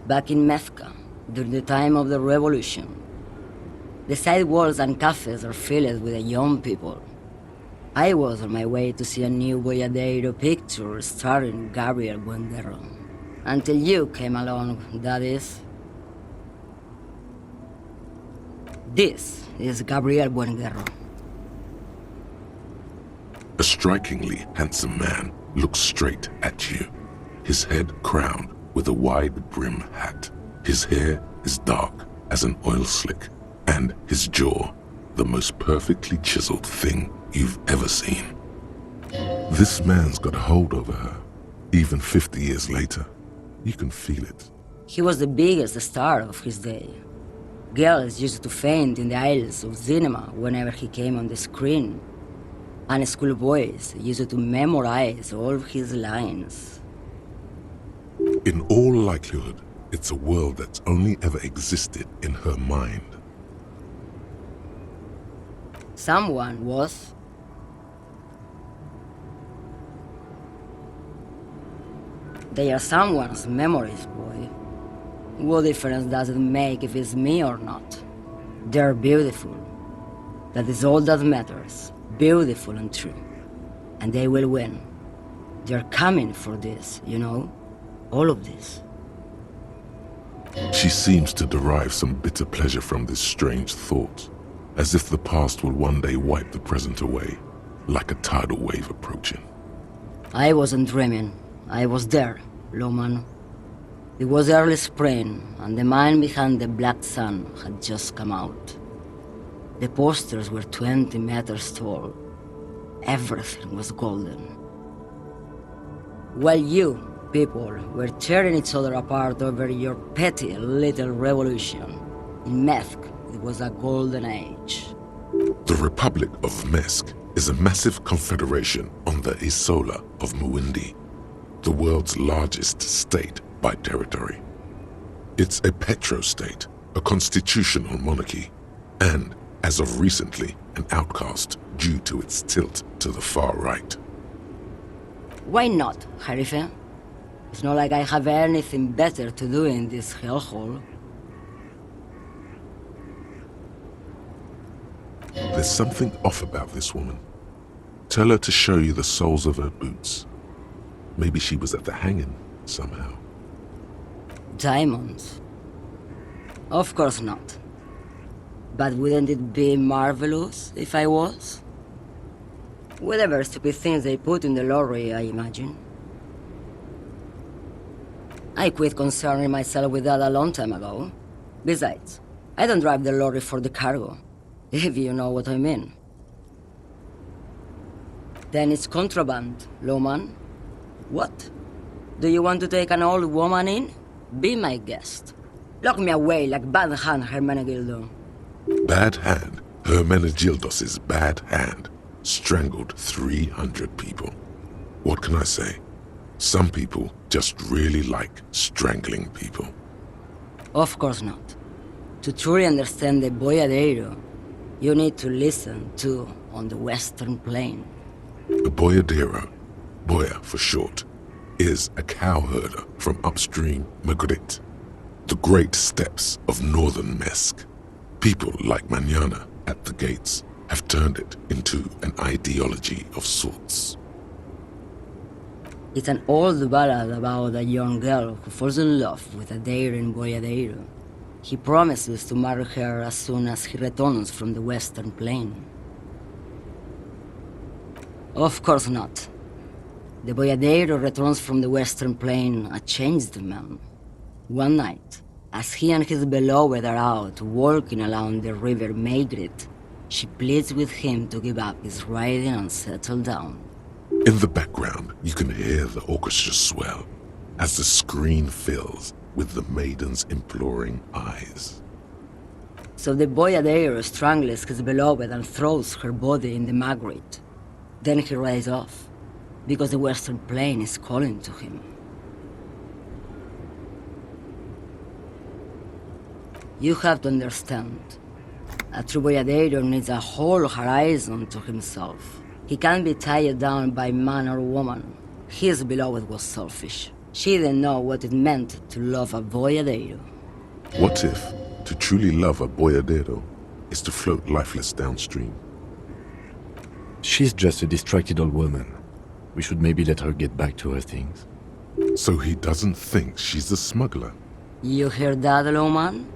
Back in Mecca, during the time of the revolution, the sidewalks and cafes are filled with young people. I was on my way to see a new Boyadero picture starring Gabriel Buendero. Until you came along, that is. This is Gabriel Buendero. A strikingly handsome man looks straight at you, his head crowned with a wide brim hat. His hair is dark as an oil slick, and his jaw the most perfectly chiseled thing you've ever seen. This man's got a hold over her. Even 50 years later, you can feel it. He was the biggest star of his day. Girls used to faint in the aisles of cinema whenever he came on the screen. And schoolboys used to memorize all of his lines. In all likelihood, it's a world that's only ever existed in her mind. Someone was. They are someone's memories, boy. What difference does it make if it's me or not? They're beautiful. That is all that matters. Beautiful and true. And they will win. They're coming for this, you know? All of this. She seems to derive some bitter pleasure from this strange thought, as if the past will one day wipe the present away, like a tidal wave approaching. I wasn't dreaming. I was there, Loman. It was early spring, and the man behind the black sun had just come out. The posters were 20 meters tall. Everything was golden. While you, people, were tearing each other apart over your petty little revolution, in Methk, it was a golden age. The Republic of Mesk is a massive confederation on the Isola of Muindi, the world's largest state by territory. It's a petrostate, a constitutional monarchy, and, as of recently, an outcast due to its tilt to the far right. Why not, Harife? It's not like I have anything better to do in this hellhole. There's something off about this woman. Tell her to show you the soles of her boots. Maybe she was at the hanging somehow. Diamonds? Of course not. But wouldn't it be marvelous if I was? Whatever stupid things they put in the lorry, I imagine. I quit concerning myself with that a long time ago. Besides, I don't drive the lorry for the cargo, if you know what I mean. Then it's contraband, lawman. What? Do you want to take an old woman in? Be my guest. Lock me away like Bad Hand Hermenegildo. Bad Hand, Hermenegildos's bad hand, strangled 300 people. What can I say? Some people just really like strangling people. Of course not. To truly understand the boyadero, you need to listen to On the Western Plain. The boyadero, Boya for short, is a cowherder from upstream Magritte, the great steppes of northern Mesk. People like Mañana at the gates have turned it into an ideology of sorts. It's an old ballad about a young girl who falls in love with a daring boyadero. He promises to marry her as soon as he returns from the Western Plain. Of course not. The boyadero returns from the Western Plain a changed man. One night, as he and his beloved are out walking along the river Maigret, she pleads with him to give up his riding and settle down. In the background, you can hear the orchestra swell as the screen fills with the maiden's imploring eyes. So the boyadero strangles his beloved and throws her body in the Maigret. Then he rides off, because the Western Plain is calling to him. You have to understand, a true boyadero needs a whole horizon to himself. He can't be tied down by man or woman. His beloved was selfish. She didn't know what it meant to love a boyadero. What if to truly love a boyadero is to float lifeless downstream? She's just a distracted old woman. We should maybe let her get back to her things. So he doesn't think she's a smuggler. You hear that, lawman?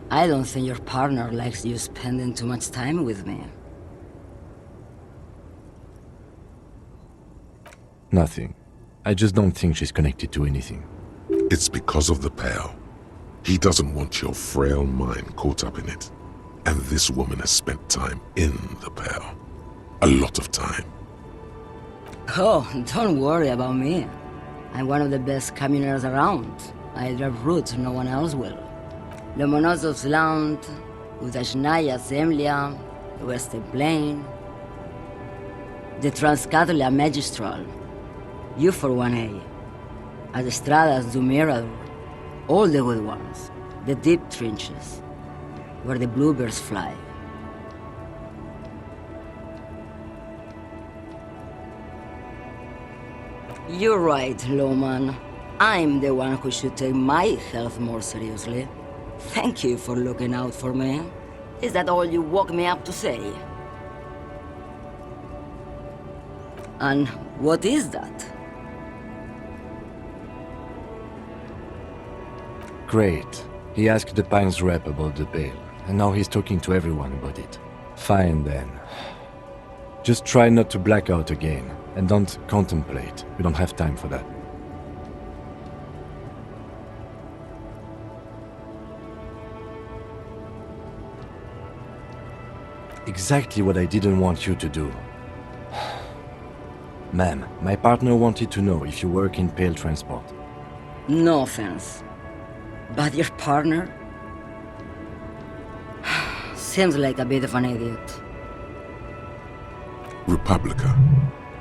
I don't think your partner likes you spending too much time with me. Nothing. I just don't think she's connected to anything. It's because of the Pale. He doesn't want your frail mind caught up in it. And this woman has spent time in the Pale. A lot of time. Oh, don't worry about me. I'm one of the best communers around. I drive routes no one else will. Lomonosov's Land, Udashnaya Zemlya, the Western Plain, the Transcatolia Magistral, you for 1A, Adestradas do Mirador, all the good ones, the deep trenches, where the bluebirds fly. You're right, Lawman. I'm the one who should take my health more seriously. Thank you for looking out for me. Is that all you woke me up to say? And what is that? Great. He asked the Pines rep about the bail, and now he's talking to everyone about it. Fine then. Just try not to black out again, and don't contemplate. We don't have time for that. Exactly what I didn't want you to do. Ma'am, my partner wanted to know if you work in Pale Transport. No offense. But your partner? Seems like a bit of an idiot. Republica,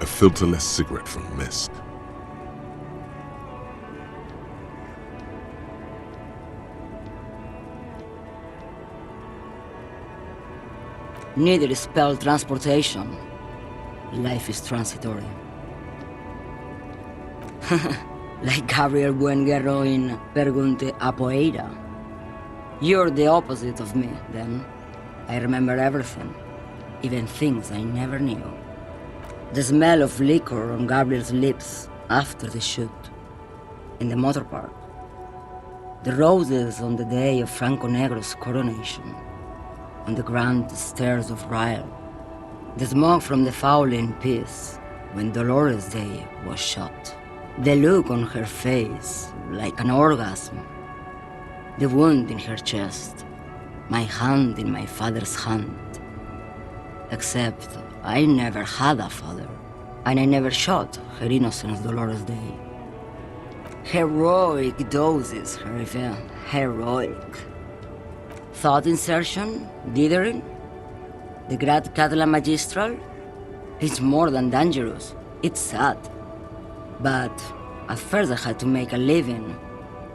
a filterless cigarette from Misk. Neither is spelled transportation. Life is transitory. Like Gabriel Buenguerro in Pergunte a Poeira. You're the opposite of me, then. I remember everything, even things I never knew. The smell of liquor on Gabriel's lips after the shoot, in the motor park. The roses on the day of Franco Negro's coronation, on the grand stairs of Ryle. The smoke from the fowling piece when Dolores Day was shot. The look on her face, like an orgasm. The wound in her chest, my hand in my father's hand. Except I never had a father, and I never shot her innocent Dolores Day. Heroic doses, Hervé, heroic. Thought insertion, dithering, the Grad Catala Magistral. It's more than dangerous, it's sad. But at first I had to make a living.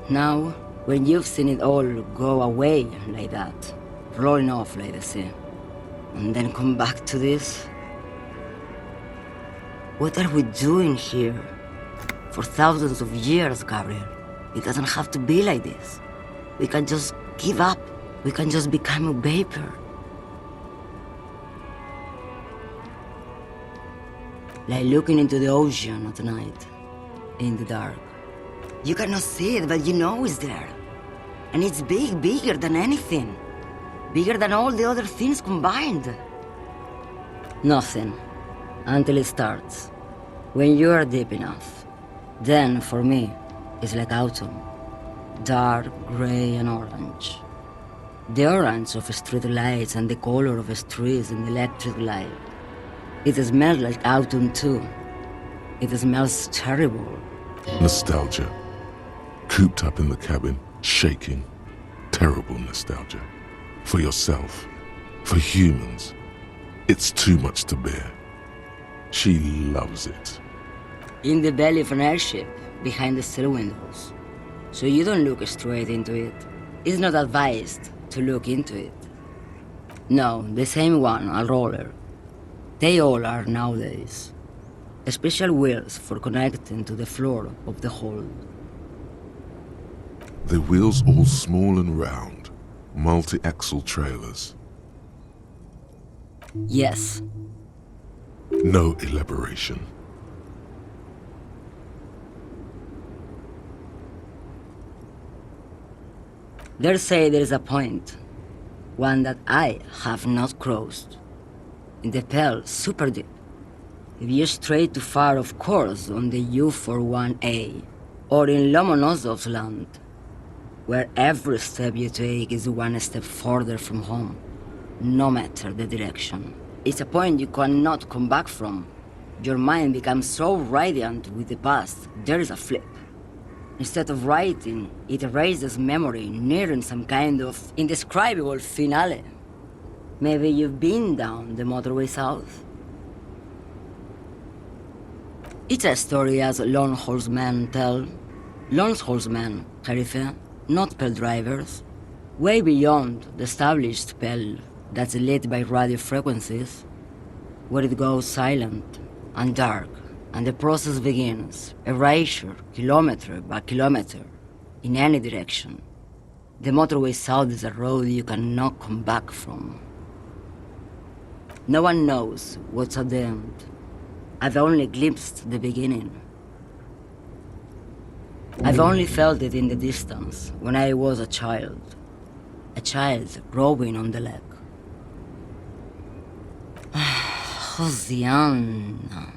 Now, when you've seen it all go away like that, rolling off like the sea, and then come back to this? What are we doing here? For thousands of years, Gabriel. It doesn't have to be like this. We can just give up. We can just become a vapor. Like looking into the ocean at night, in the dark. You cannot see it, but you know it's there. And it's big, bigger than anything. Bigger than all the other things combined. Nothing. Until it starts. When you are deep enough. Then, for me, it's like autumn. Dark, gray, and orange. The orange of street lights and the color of streets in the electric light. It smells like autumn too. It smells terrible. Nostalgia. Cooped up in the cabin, shaking. Terrible nostalgia. For yourself. For humans. It's too much to bear. She loves it. In the belly of an airship, behind the steel windows. So you don't look straight into it. It's not advised to look into it. No, the same one, a roller. They all are nowadays. Special wheels for connecting to the floor of the hold. The wheels all small and round. Multi-axle trailers. Yes. No elaboration. They say there is a point. One that I have not crossed. In the Pale, super deep. If you stray too far, of course, on the U41A, or in Lomonosov's land, where every step you take is one step further from home, no matter the direction. It's a point you cannot come back from. Your mind becomes so radiant with the past, there is a flip. Instead of writing, it erases memory, nearing some kind of indescribable finale. Maybe you've been down the motorway south. It's a story as lone horsemen tell. Lone horsemen, Jerife, not Pale drivers. Way beyond the established Pale that's lit by radio frequencies, where it goes silent and dark, and the process begins, erasure, kilometer by kilometer, in any direction. The motorway south is a road you cannot come back from. No one knows what's at the end. I've only glimpsed the beginning. I've only felt it in the distance, when I was a child rowing on the lake. Josiana.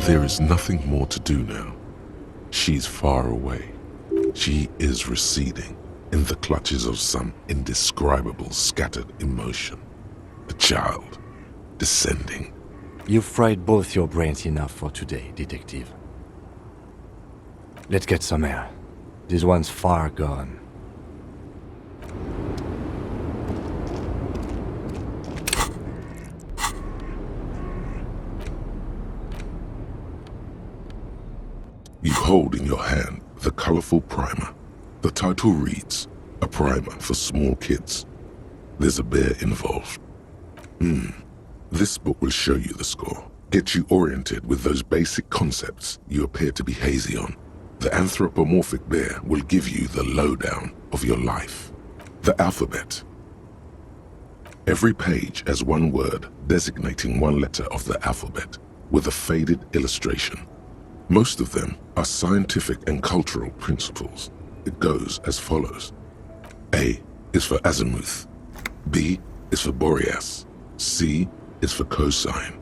There is nothing more to do now. She's far away. She is receding. in the clutches of some indescribable scattered emotion. The child, descending. You've fried both your brains enough for today, detective. Let's get some air. This one's far gone. You hold in your hand the colorful primer. The title reads, A Primer for Small Kids. There's a bear involved. This book will show you the score, get you oriented with those basic concepts you appear to be hazy on. The anthropomorphic bear will give you the lowdown of your life. The alphabet. Every page has one word designating one letter of the alphabet, with a faded illustration. Most of them are scientific and cultural principles. It goes as follows. A is for azimuth. B is for Boreas. C is for cosine.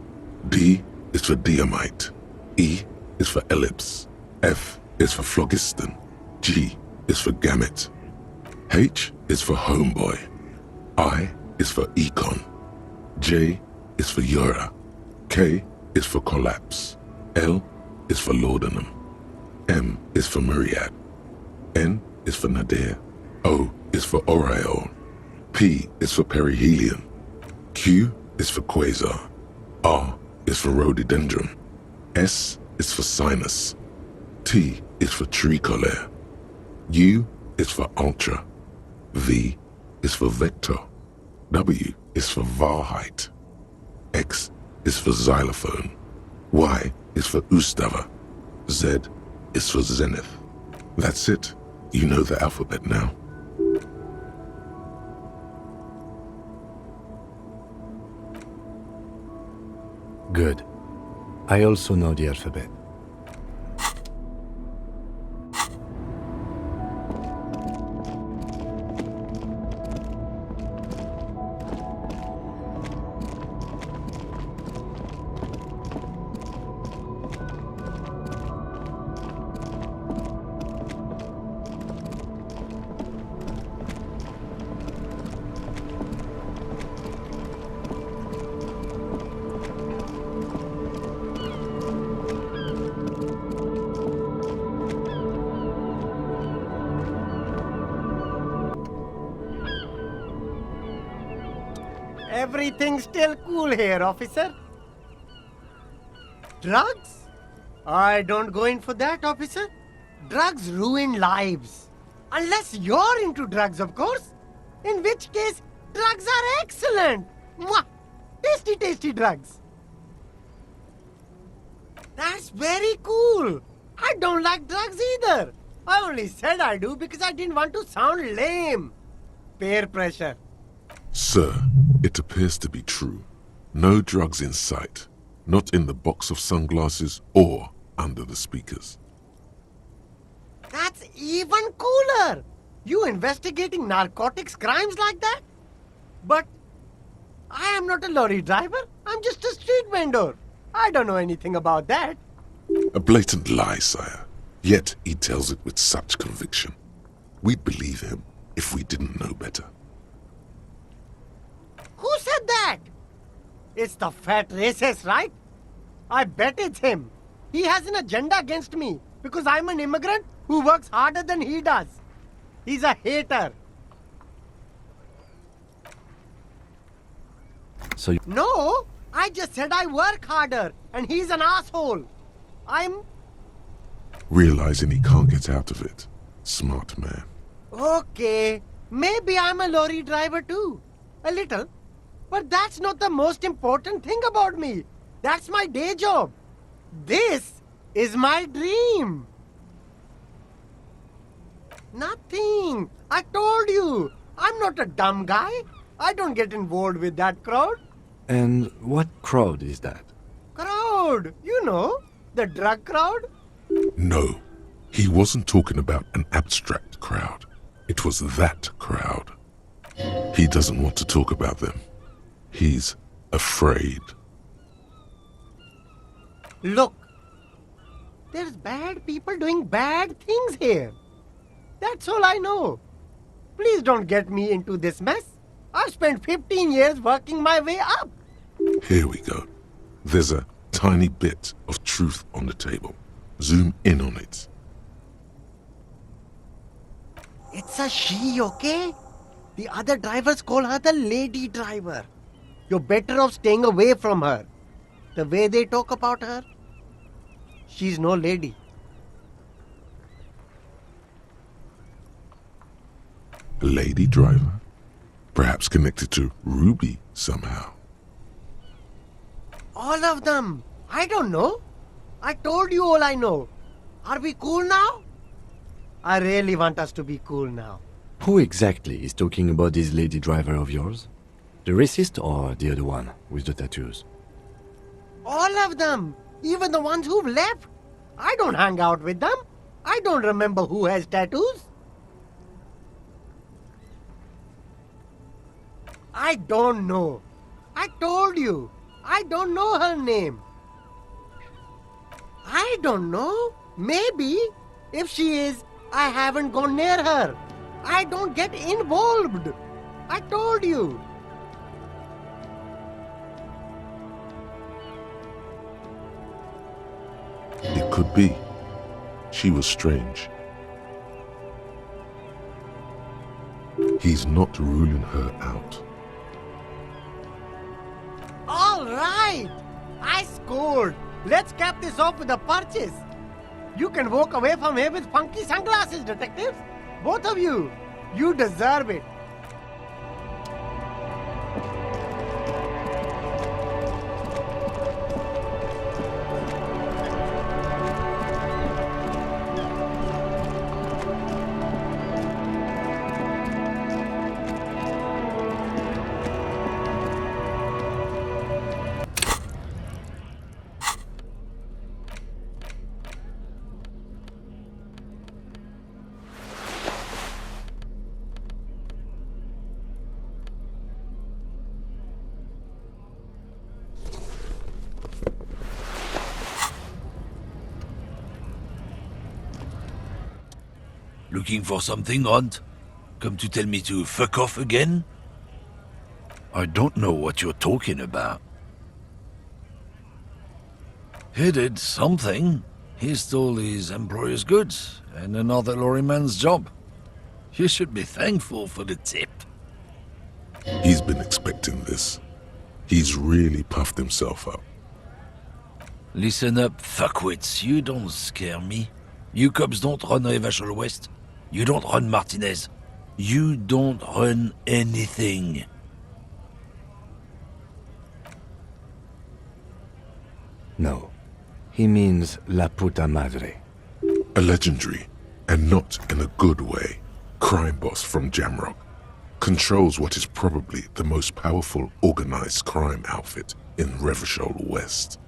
D is for diamite. E is for ellipse. F is for phlogiston. G is for gamete. H is for homeboy. I is for econ. J is for Eura. K is for collapse. L is for laudanum. M is for myriad. N is for nadir. O is for aureole. P is for perihelion. Q is for quasar. R is for rhododendron. S is for sinus. T is for tricolor. U is for ultra. V is for vector. W is for Wahrheit. X is for xylophone. Y is for Ustava. Z is for zenith. That's it. You know the alphabet now. Good. I also know the alphabet. Everything's still cool here, officer. Drugs? I don't go in for that, officer. Drugs ruin lives. Unless you're into drugs, of course. In which case, drugs are excellent. Mwah! Tasty, tasty drugs. That's very cool. I don't like drugs either. I only said I do because I didn't want to sound lame. Peer pressure. Sir, it appears to be true. No drugs in sight. Not in the box of sunglasses or under the speakers. That's even cooler. You investigating narcotics crimes like that? But I am not a lorry driver. I'm just a street vendor. I don't know anything about that. A blatant lie, sire. Yet he tells it with such conviction. We'd believe him if we didn't know better. Who said that? It's the fat racist, right? I bet it's him. He has an agenda against me because I'm an immigrant who works harder than he does. He's a hater. So you... No, I just said I work harder and he's an asshole. Realizing he can't get out of it. Smart man. Okay, maybe I'm a lorry driver too. A little. But that's not the most important thing about me. That's my day job. This is my dream. Nothing. I told you. I'm not a dumb guy. I don't get involved with that crowd. And what crowd is that? Crowd. You know, the drug crowd. No, he wasn't talking about an abstract crowd. It was that crowd. He doesn't want to talk about them. He's afraid. Look, there's bad people doing bad things here. That's all I know. Please don't get me into this mess. I've spent 15 years working my way up. Here we go. There's a tiny bit of truth on the table. Zoom in on it. It's a she, okay? The other drivers call her the lady driver. You're better off staying away from her. The way they talk about her, she's no lady. A lady driver? Perhaps connected to Ruby somehow. All of them. I don't know. I told you all I know. Are we cool now? I really want us to be cool now. Who exactly is talking about this lady driver of yours? The racist or the other one with the tattoos? All of them. Even the ones who've left. I don't hang out with them. I don't remember who has tattoos. I don't know. I told you. I don't know her name. I don't know. Maybe. If she is, I haven't gone near her. I don't get involved. I told you. It could be. She was strange. He's not ruling her out. All right. I scored. Let's cap this off with a purchase. You can walk away from here with funky sunglasses, detectives. Both of you. You deserve it. Looking for something, Hunt? Come to tell me to fuck off again? I don't know what you're talking about. He did something. He stole his employer's goods and another lorryman's job. You should be thankful for the tip. He's been expecting this. He's really puffed himself up. Listen up, fuckwits. You don't scare me. You cops don't run Revachol West. You don't run Martinez. You don't run anything. No. He means La Puta Madre. A legendary, and not in a good way, crime boss from Jamrock. Controls what is probably the most powerful organized crime outfit in Revachol West.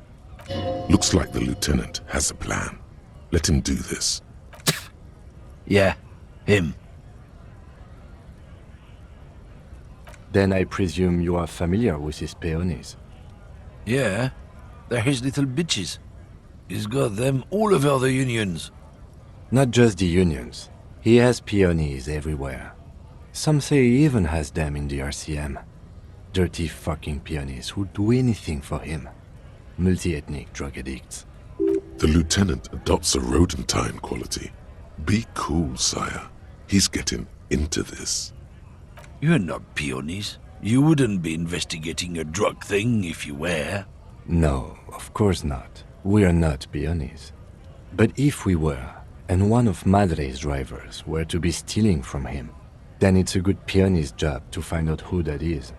Looks like the lieutenant has a plan. Let him do this. Yeah, him. Then I presume you are familiar with his peonies. Yeah, they're his little bitches. He's got them all over the unions. Not just the unions. He has peonies everywhere. Some say he even has them in the RCM. Dirty fucking peonies who'd do anything for him. Multi-ethnic drug addicts. The lieutenant adopts a rodentine quality. Be cool, sire. He's getting into this. You're not peonies. You wouldn't be investigating a drug thing if you were. No, of course not. We are not peonies. But if we were, and one of Madre's drivers were to be stealing from him, then it's a good peony's job to find out who that is.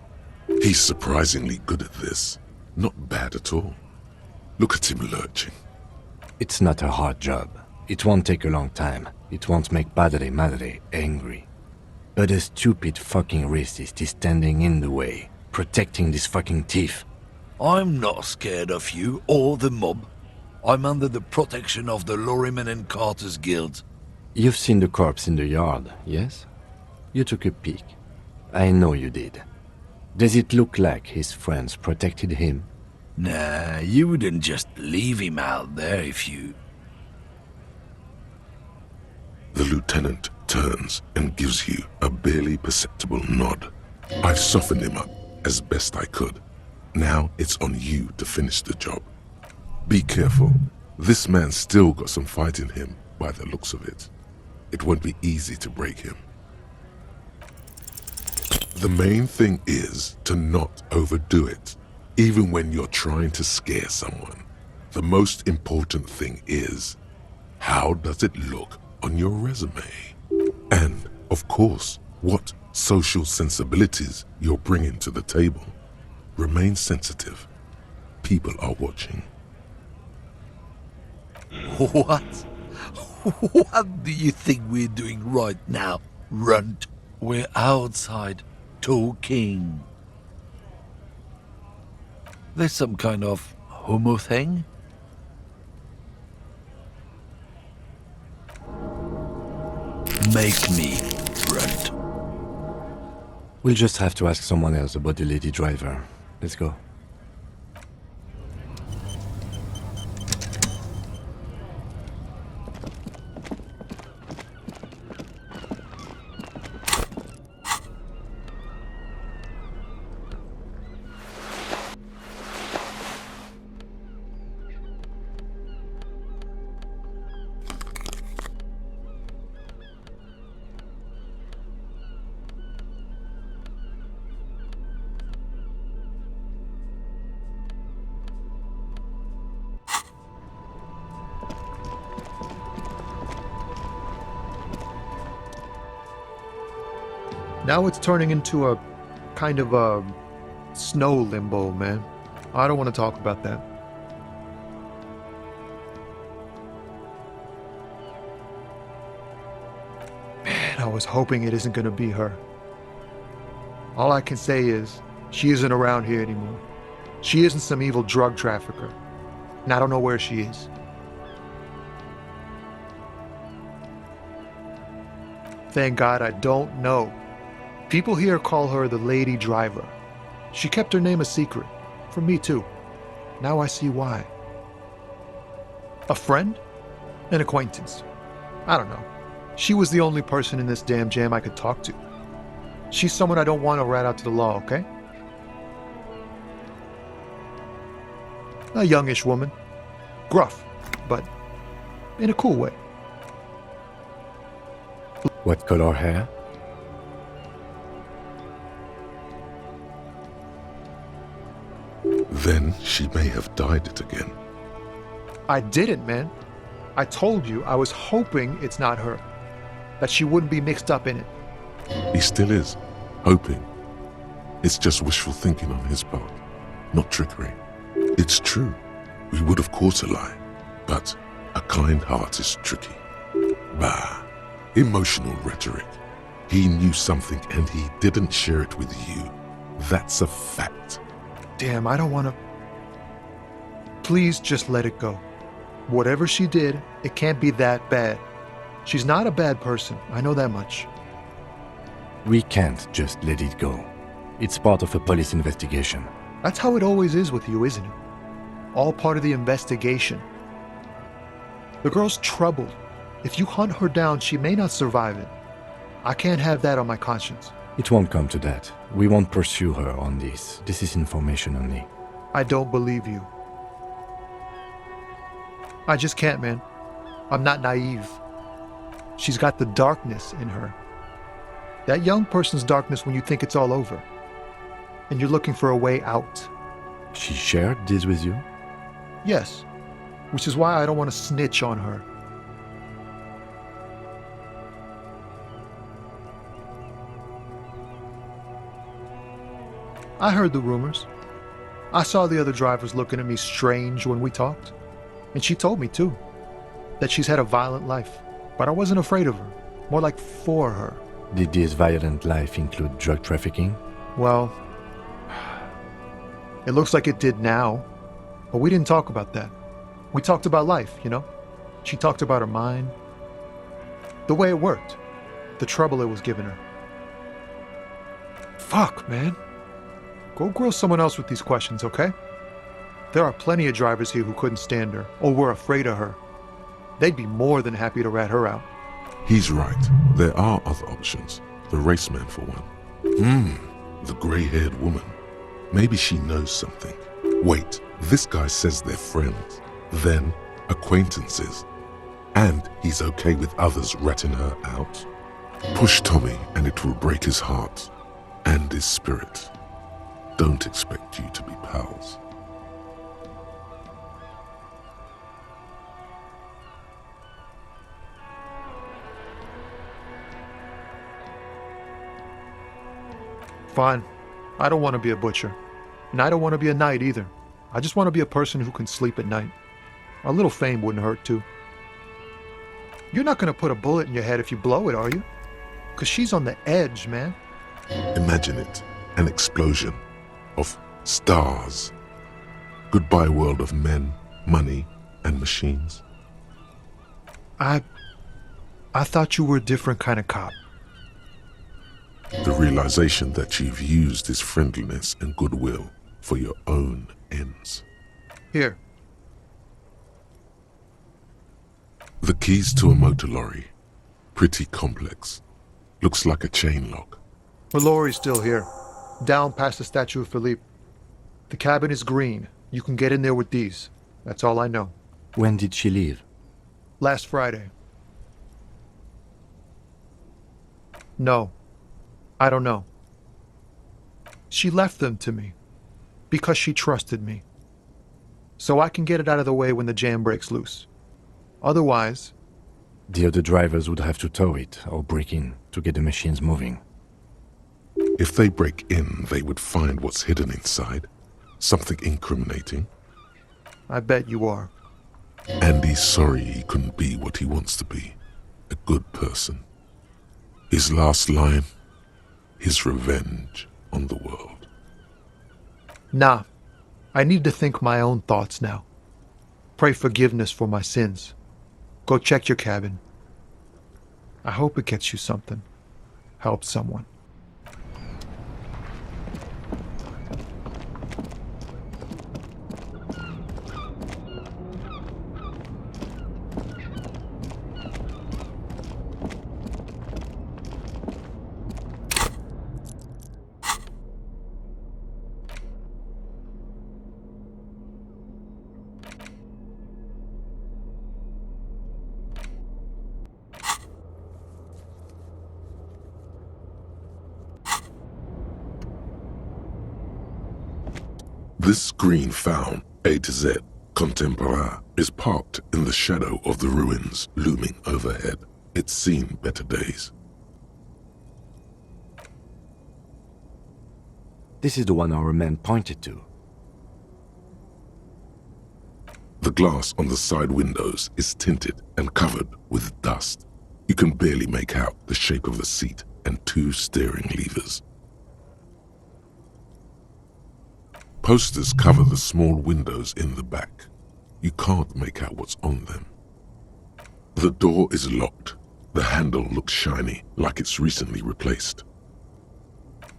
He's surprisingly good at this. Not bad at all. Look at him lurching. It's not a hard job. It won't take a long time. It won't make Padre Madre angry. But a stupid fucking racist is standing in the way, protecting this fucking thief. I'm not scared of you or the mob. I'm under the protection of the Lorryman and Carters Guild. You've seen the corpse in the yard, yes? You took a peek. I know you did. Does it look like his friends protected him? Nah, you wouldn't just leave him out there if you... The lieutenant turns and gives you a barely perceptible nod. I softened him up as best I could. Now it's on you to finish the job. Be careful. This man's still got some fight in him by the looks of it. It won't be easy to break him. The main thing is to not overdo it, even when you're trying to scare someone. The most important thing is, how does it look on your resume? And, of course, what social sensibilities you're bringing to the table. Remain sensitive. People are watching. What? What do you think we're doing right now, Runt? We're outside talking. There's some kind of homo thing? Make me, Runt. We'll just have to ask someone else about the lady driver. Let's go. Now it's turning into a kind of a snow limbo, man. I don't want to talk about that. Man, I was hoping it isn't going to be her. All I can say is, she isn't around here anymore. She isn't some evil drug trafficker. And I don't know where she is. Thank God I don't know. People here call her the lady driver. She kept her name a secret. From me too. Now I see why. A friend? An acquaintance? I don't know. She was the only person in this damn jam I could talk to. She's someone I don't want to rat out to the law, okay? A youngish woman. Gruff, but in a cool way. What color hair? Then she may have dyed it again. I didn't, man. I told you I was hoping it's not her. That she wouldn't be mixed up in it. He still is, hoping. It's just wishful thinking on his part, not trickery. It's true, we would of course lie, but a kind heart is tricky. Bah, emotional rhetoric. He knew something and he didn't share it with you. That's a fact. Damn, I don't want to... Please just let it go. Whatever she did, it can't be that bad. She's not a bad person, I know that much. We can't just let it go. It's part of a police investigation. That's how it always is with you, isn't it? All part of the investigation. The girl's troubled. If you hunt her down, she may not survive it. I can't have that on my conscience. It won't come to that. We won't pursue her on this. This is information only. I don't believe you. I just can't, man. I'm not naive. She's got the darkness in her. That young person's darkness when you think it's all over. And you're looking for a way out. She shared this with you? Yes. Which is why I don't want to snitch on her. I heard the rumors. I saw the other drivers looking at me strange when we talked. And she told me, too, that she's had a violent life. But I wasn't afraid of her. More like for her. Did this violent life include drug trafficking? Well, it looks like it did now. But we didn't talk about that. We talked about life, you know? She talked about her mind. The way it worked. The trouble it was giving her. Fuck, man. Go grill someone else with these questions, okay? There are plenty of drivers here who couldn't stand her, or were afraid of her. They'd be more than happy to rat her out. He's right. There are other options. The raceman, for one. The grey-haired woman. Maybe she knows something. Wait, this guy says they're friends. Then, acquaintances. And he's okay with others ratting her out. Push Tommy and it will break his heart and his spirit. Don't expect you to be pals. Fine. I don't want to be a butcher. And I don't want to be a knight either. I just want to be a person who can sleep at night. A little fame wouldn't hurt too. You're not going to put a bullet in your head if you blow it, are you? Because she's on the edge, man. Imagine it. An explosion of stars. Goodbye world of men, money, and machines. I thought you were a different kind of cop. The realization that you've used his friendliness and goodwill for your own ends. Here. The keys to a motor lorry. Pretty complex. Looks like a chain lock. Her lorry's still here. Down past the statue of Philippe. The cabin is green. You can get in there with these. That's all I know. When did she leave? Last Friday. No. I don't know. She left them to me. Because she trusted me. So I can get it out of the way when the jam breaks loose. Otherwise... The other drivers would have to tow it or break in to get the machines moving. If they break in, they would find what's hidden inside. Something incriminating. I bet you are. And he's sorry he couldn't be what he wants to be. A good person. His last line, his revenge on the world. Nah. I need to think my own thoughts now. Pray forgiveness for my sins. Go check your cabin. I hope it gets you something. Help someone. This green found, A to Z, contemporaire, is parked in the shadow of the ruins looming overhead. It's seen better days. This is the one our man pointed to. The glass on the side windows is tinted and covered with dust. You can barely make out the shape of the seat and two steering levers. Posters cover the small windows in the back. You can't make out what's on them. The door is locked. The handle looks shiny, like it's recently replaced.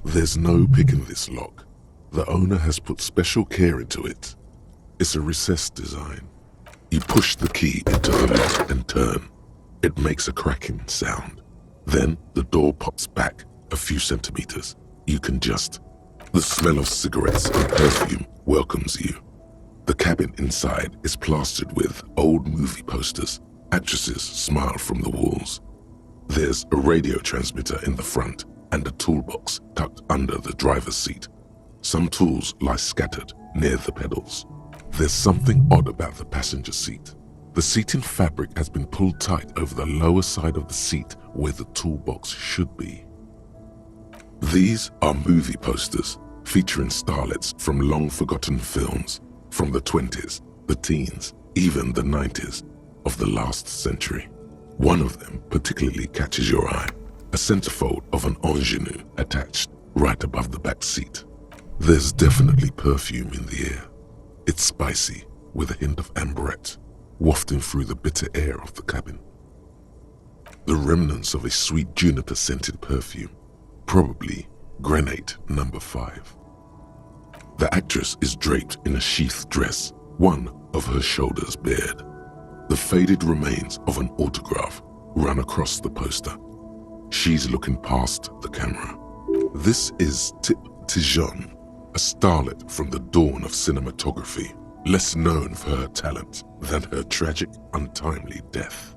There's no picking this lock. The owner has put special care into it. It's a recessed design. You push the key into the lock and turn. It makes a cracking sound. Then the door pops back a few centimeters. You can just... The smell of cigarettes and perfume welcomes you. The cabin inside is plastered with old movie posters. Actresses smile from the walls. There's a radio transmitter in the front and a toolbox tucked under the driver's seat. Some tools lie scattered near the pedals. There's something odd about the passenger seat. The seating fabric has been pulled tight over the lower side of the seat where the toolbox should be. These are movie posters featuring starlets from long-forgotten films from the 20s, the teens, even the 90s of the last century. One of them particularly catches your eye, a centerfold of an ingenue attached right above the back seat. There's definitely perfume in the air. It's spicy with a hint of amberette wafting through the bitter air of the cabin. The remnants of a sweet juniper-scented perfume, probably Grenade No. 5. The actress is draped in a sheathed dress, one of her shoulders bared. The faded remains of an autograph run across the poster. She's looking past the camera. This is Tip Tijon, a starlet from the dawn of cinematography, less known for her talent than her tragic, untimely death.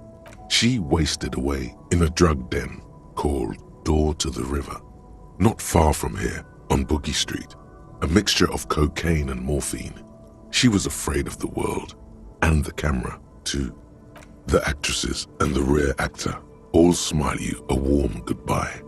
She wasted away in a drug den called Door to the River, not far from here on Boogie Street, a mixture of cocaine and morphine. She was afraid of the world and the camera too. The actresses and the rear actor all smile you a warm goodbye.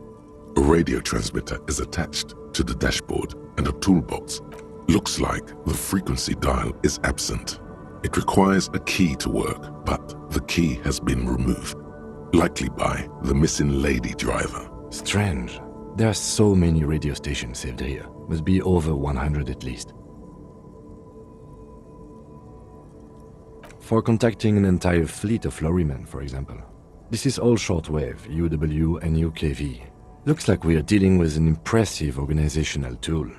A radio transmitter is attached to the dashboard and a toolbox. Looks like the frequency dial is absent. It requires a key to work, but the key has been removed, likely by the missing lady driver. Strange. There are so many radio stations saved here. Must be over 100 at least. For contacting an entire fleet of lorrymen, for example. This is all shortwave, UW and UKV. Looks like we are dealing with an impressive organizational tool.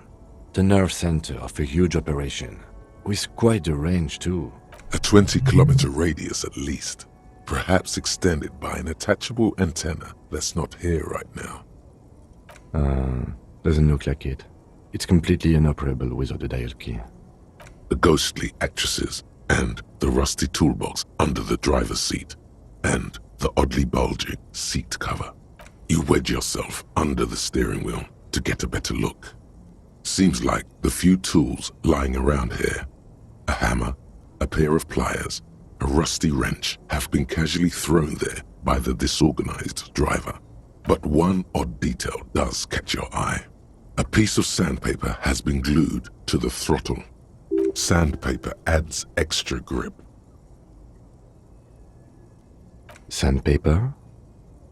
The nerve center of a huge operation, with quite a range too. A 20-kilometer radius at least, perhaps extended by an attachable antenna that's not here right now. Doesn't look like it. It's completely inoperable without a dial key. The ghostly actresses and the rusty toolbox under the driver's seat and the oddly bulging seat cover. You wedge yourself under the steering wheel to get a better look. Seems like the few tools lying around here, a hammer, a pair of pliers, a rusty wrench, have been casually thrown there by the disorganized driver. But one odd detail does catch your eye. A piece of sandpaper has been glued to the throttle. Sandpaper adds extra grip. Sandpaper?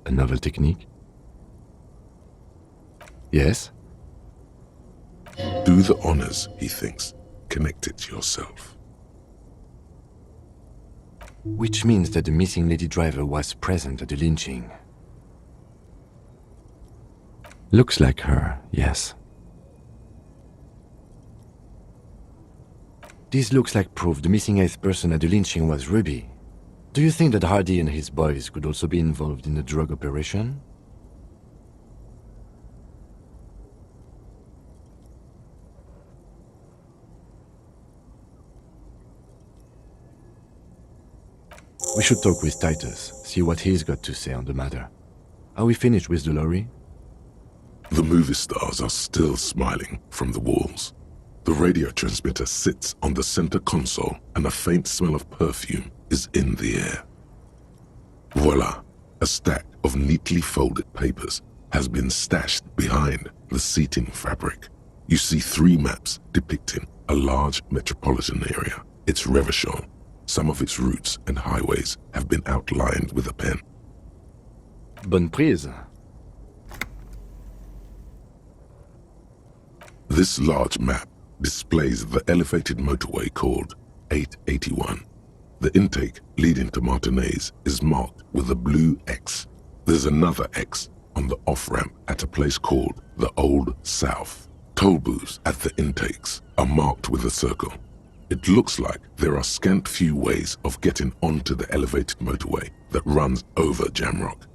A novel technique? Yes? Do the honors, he thinks. Connect it yourself. Which means that the missing lady driver was present at the lynching. Looks like her, yes. This looks like proof the missing eighth person at the lynching was Ruby. Do you think that Hardy and his boys could also be involved in the drug operation? We should talk with Titus, see what he's got to say on the matter. Are we finished with the lorry? The movie stars are still smiling from the walls. The radio transmitter sits on the center console and a faint smell of perfume is in the air. Voila! A stack of neatly folded papers has been stashed behind the seating fabric. You see 3 maps depicting a large metropolitan area. It's Revachol. Some of its routes and highways have been outlined with a pen. Bonne prise. This large map displays the elevated motorway called 881. The intake leading to Martinez is marked with a blue X. There's another X on the off-ramp at a place called the Old South. Toll booths at the intakes are marked with a circle. It looks like there are scant few ways of getting onto the elevated motorway that runs over Jamrock,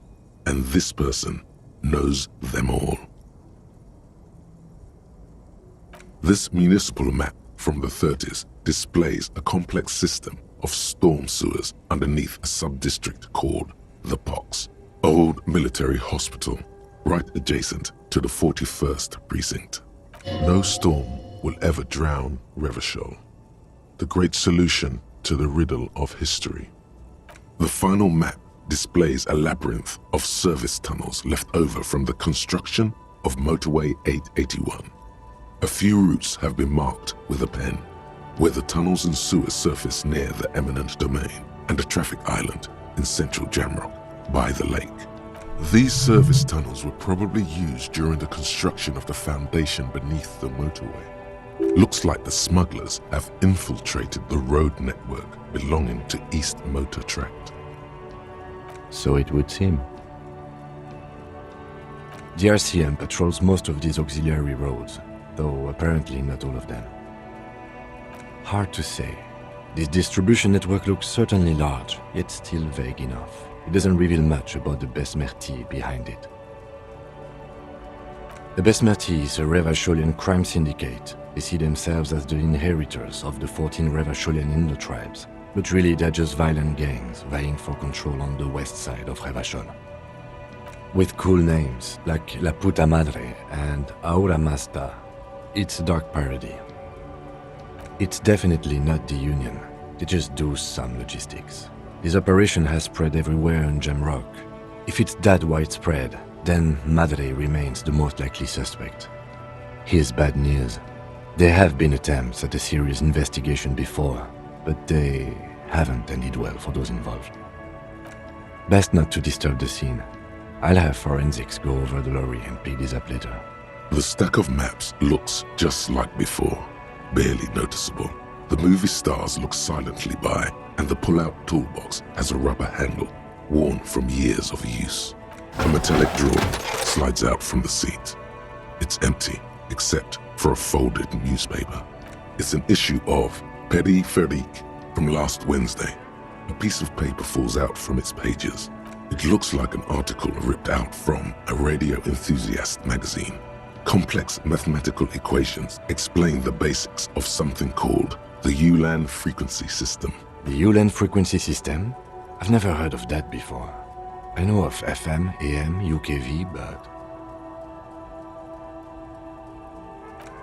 and this person knows them all. This municipal map from the 30s displays a complex system of storm sewers underneath a sub-district called the Pox, old military hospital, right adjacent to the 41st precinct. No storm will ever drown Revachol, the great solution to the riddle of history. The final map displays a labyrinth of service tunnels left over from the construction of motorway 881. A few routes have been marked with a pen, where the tunnels and sewers surface near the eminent domain and a traffic island in central Jamrock by the lake. These service tunnels were probably used during the construction of the foundation beneath the motorway. Looks like the smugglers have infiltrated the road network belonging to East Motor Tract. So it would seem. The RCM patrols most of these auxiliary roads, though apparently not all of them. Hard to say. This distribution network looks certainly large, yet still vague enough. it doesn't reveal much about the Besmerti behind it. The Besmerti is a Revacholian crime syndicate. They see themselves as the inheritors of the 14 Revacholian Indo-tribes, but really they're just violent gangs vying for control on the west side of Revachol. With cool names like La Puta Madre and Aura Masta, it's a dark parody. It's definitely not the Union, they just do some logistics. This operation has spread everywhere in Jamrock. If it's that widespread, then Madre remains the most likely suspect. Here's bad news. There have been attempts at a serious investigation before, but they haven't ended well for those involved. Best not to disturb the scene. I'll have forensics go over the lorry and pick this up later. The stack of maps looks just like before, barely noticeable. The movie stars look silently by, and the pull-out toolbox has a rubber handle, worn from years of use. A metallic drawer slides out from the seat. It's empty, except for a folded newspaper. It's an issue of Periphérique from last Wednesday. A piece of paper falls out from its pages. It looks like an article ripped out from a radio enthusiast magazine. Complex mathematical equations explain the basics of something called the Ulan frequency system. The Ulan frequency system? I've never heard of that before. I know of FM, AM, UKV, but...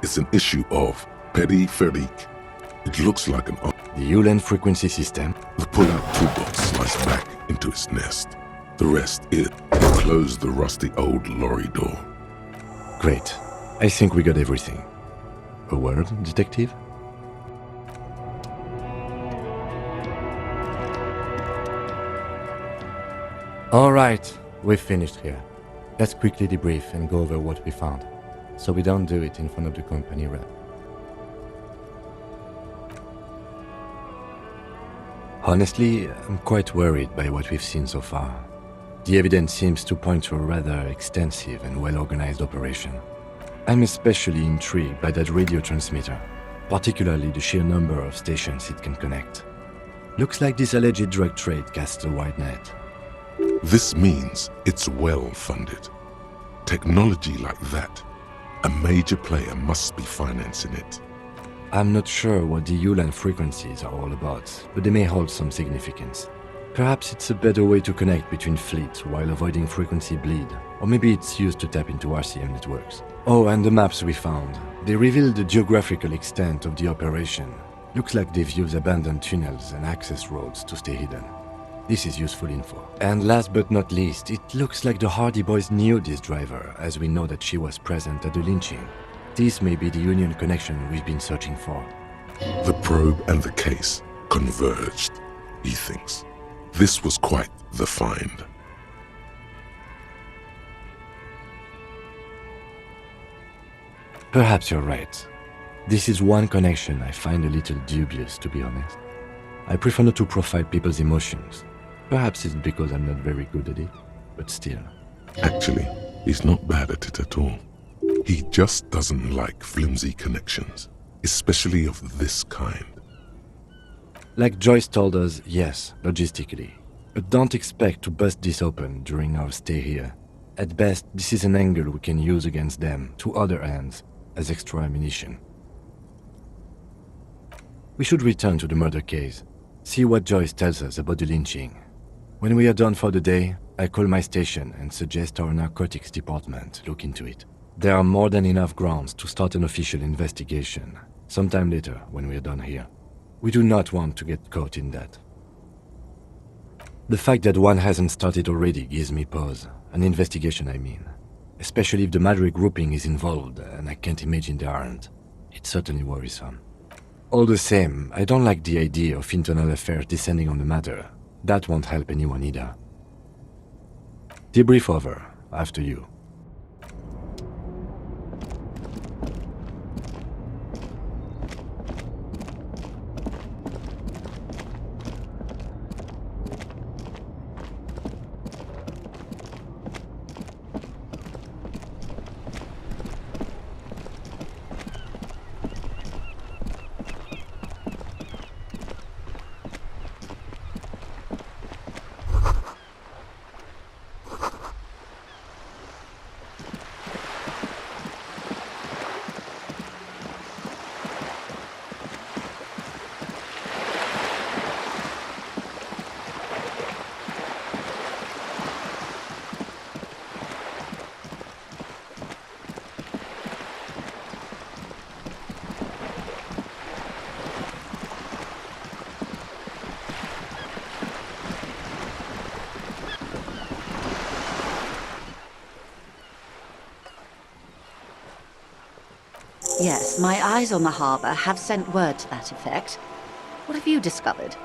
It's an issue of Periphérique. It looks like an... The Ulan frequency system? The pull-out toolbox slides back into its nest. The rest is close the rusty old lorry door. Great. I think we got everything. A word, detective? Alright, we've finished here. Let's quickly debrief and go over what we found, so we don't do it in front of the company rep. Honestly, I'm quite worried by what we've seen so far. The evidence seems to point to a rather extensive and well-organized operation. I'm especially intrigued by that radio transmitter, particularly the sheer number of stations it can connect. Looks like this alleged drug trade casts a wide net. This means it's well-funded. Technology like that, a major player must be financing it. I'm not sure what the Ulan frequencies are all about, but they may hold some significance. Perhaps it's a better way to connect between fleets while avoiding frequency bleed, or maybe it's used to tap into RCM networks. Oh, and the maps we found. They reveal the geographical extent of the operation. Looks like they've used abandoned tunnels and access roads to stay hidden. This is useful info. And last but not least, it looks like the Hardy Boys knew this driver, as we know that she was present at the lynching. This may be the Union connection we've been searching for. The probe and the case converged, he thinks. This was quite the find. Perhaps you're right. This is one connection I find a little dubious, to be honest. I prefer not to profile people's emotions. Perhaps it's because I'm not very good at it, but still. Actually, he's not bad at it at all. He just doesn't like flimsy connections, especially of this kind. Like Joyce told us, yes, logistically. But don't expect to bust this open during our stay here. At best, this is an angle we can use against them, to other ends, as extra ammunition. We should return to the murder case, see what Joyce tells us about the lynching. When we are done for the day, I call my station and suggest our narcotics department look into it. There are more than enough grounds to start an official investigation, sometime later when we are done here. We do not want to get caught in that. The fact that one hasn't started already gives me pause, an investigation I mean. Especially if the Madre grouping is involved, and I can't imagine they aren't. It's certainly worrisome. All the same, I don't like the idea of internal affairs descending on the matter. That won't help anyone either. Debrief over, after you. Yes, my eyes on the harbour have sent word to that effect. What have you discovered?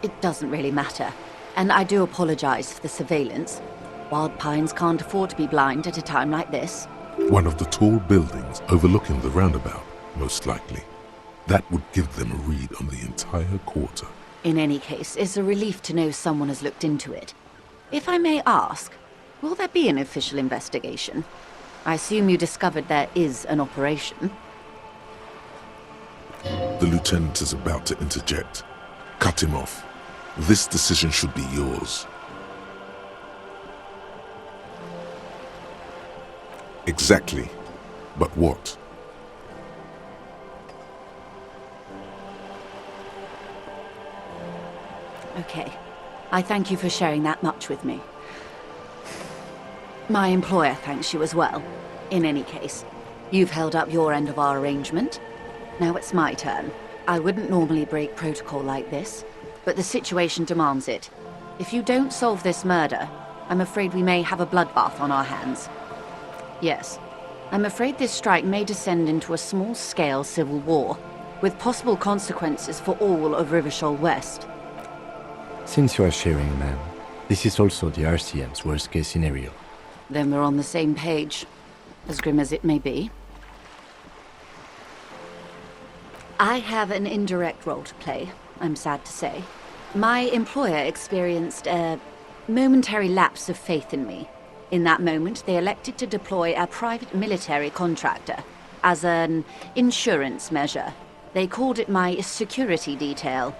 It doesn't really matter, and I do apologize for the surveillance. Wild Pines can't afford to be blind at a time like this. One of the tall buildings overlooking the roundabout, most likely. That would give them a read on the entire quarter. In any case, it's a relief to know someone has looked into it. If I may ask, will there be an official investigation? I assume you discovered there is an operation. The lieutenant is about to interject. Cut him off. This decision should be yours. Exactly. But what? Okay. I thank you for sharing that much with me. My employer thanks you as well. In any case, you've held up your end of our arrangement. Now it's my turn. I wouldn't normally break protocol like this, but the situation demands it. If you don't solve this murder, I'm afraid we may have a bloodbath on our hands. Yes, I'm afraid this strike may descend into a small-scale civil war, with possible consequences for all of Rivershoal West. Since you are sharing, ma'am, this is also the RCM's worst-case scenario. Then we're on the same page, as grim as it may be. I have an indirect role to play, I'm sad to say. My employer experienced a momentary lapse of faith in me. In that moment, they elected to deploy a private military contractor as an insurance measure. They called it my security detail.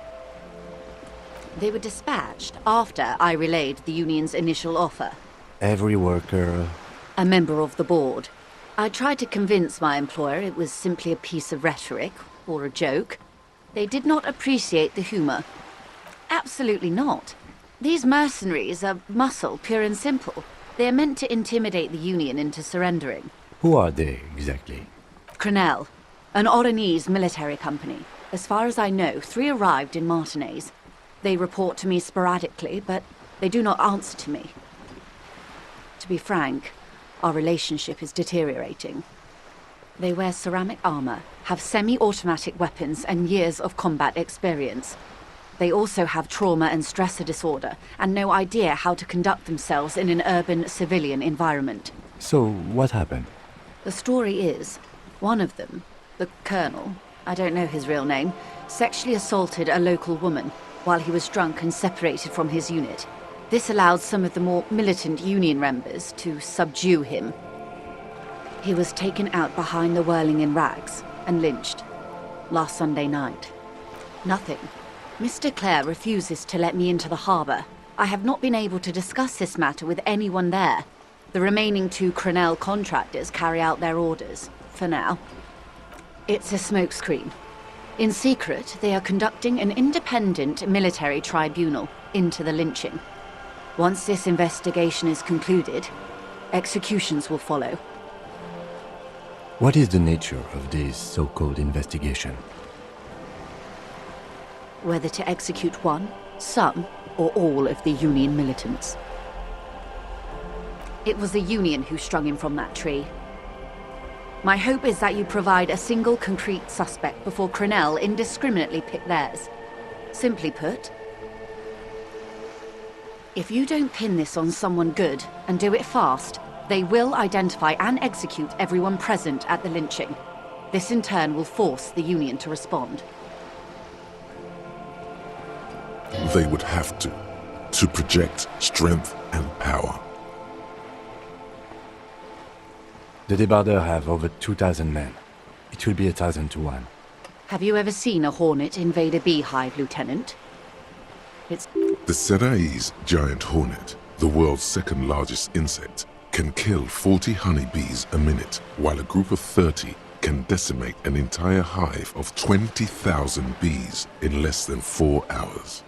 They were dispatched after I relayed the union's initial offer. Every worker... A member of the board. I tried to convince my employer it was simply a piece of rhetoric, or a joke. They did not appreciate the humor. Absolutely not. These mercenaries are muscle, pure and simple. They are meant to intimidate the Union into surrendering. Who are they, exactly? Crenell, an Oranese military company. As far as I know, 3 arrived in Martinez. They report to me sporadically, but they do not answer to me. To be frank, our relationship is deteriorating. They wear ceramic armor, have semi-automatic weapons, and years of combat experience. They also have trauma and stressor disorder, and no idea how to conduct themselves in an urban civilian environment. So, what happened? The story is, one of them, the colonel, I don't know his real name, sexually assaulted a local woman while he was drunk and separated from his unit. This allowed some of the more militant Union members to subdue him. He was taken out behind the whirling in rags and lynched last Sunday night. Nothing. Mr. Clare refuses to let me into the harbour. I have not been able to discuss this matter with anyone there. The remaining 2 Crenell contractors carry out their orders, for now. It's a smokescreen. In secret, they are conducting an independent military tribunal into the lynching. Once this investigation is concluded, executions will follow. What is the nature of this so-called investigation? Whether to execute one, some, or all of the Union militants. It was the Union who strung him from that tree. My hope is that you provide a single concrete suspect before Crenell indiscriminately pick theirs. Simply put, if you don't pin this on someone good and do it fast, they will identify and execute everyone present at the lynching. This in turn will force the Union to respond. They would have to project strength and power. The Debardeurs have over 2,000 men. It will be 1,000 to 1. Have you ever seen a hornet invade a beehive, Lieutenant? The Serai's giant hornet, the world's 2nd largest insect, can kill 40 honeybees a minute, while a group of 30 can decimate an entire hive of 20,000 bees in less than 4 hours.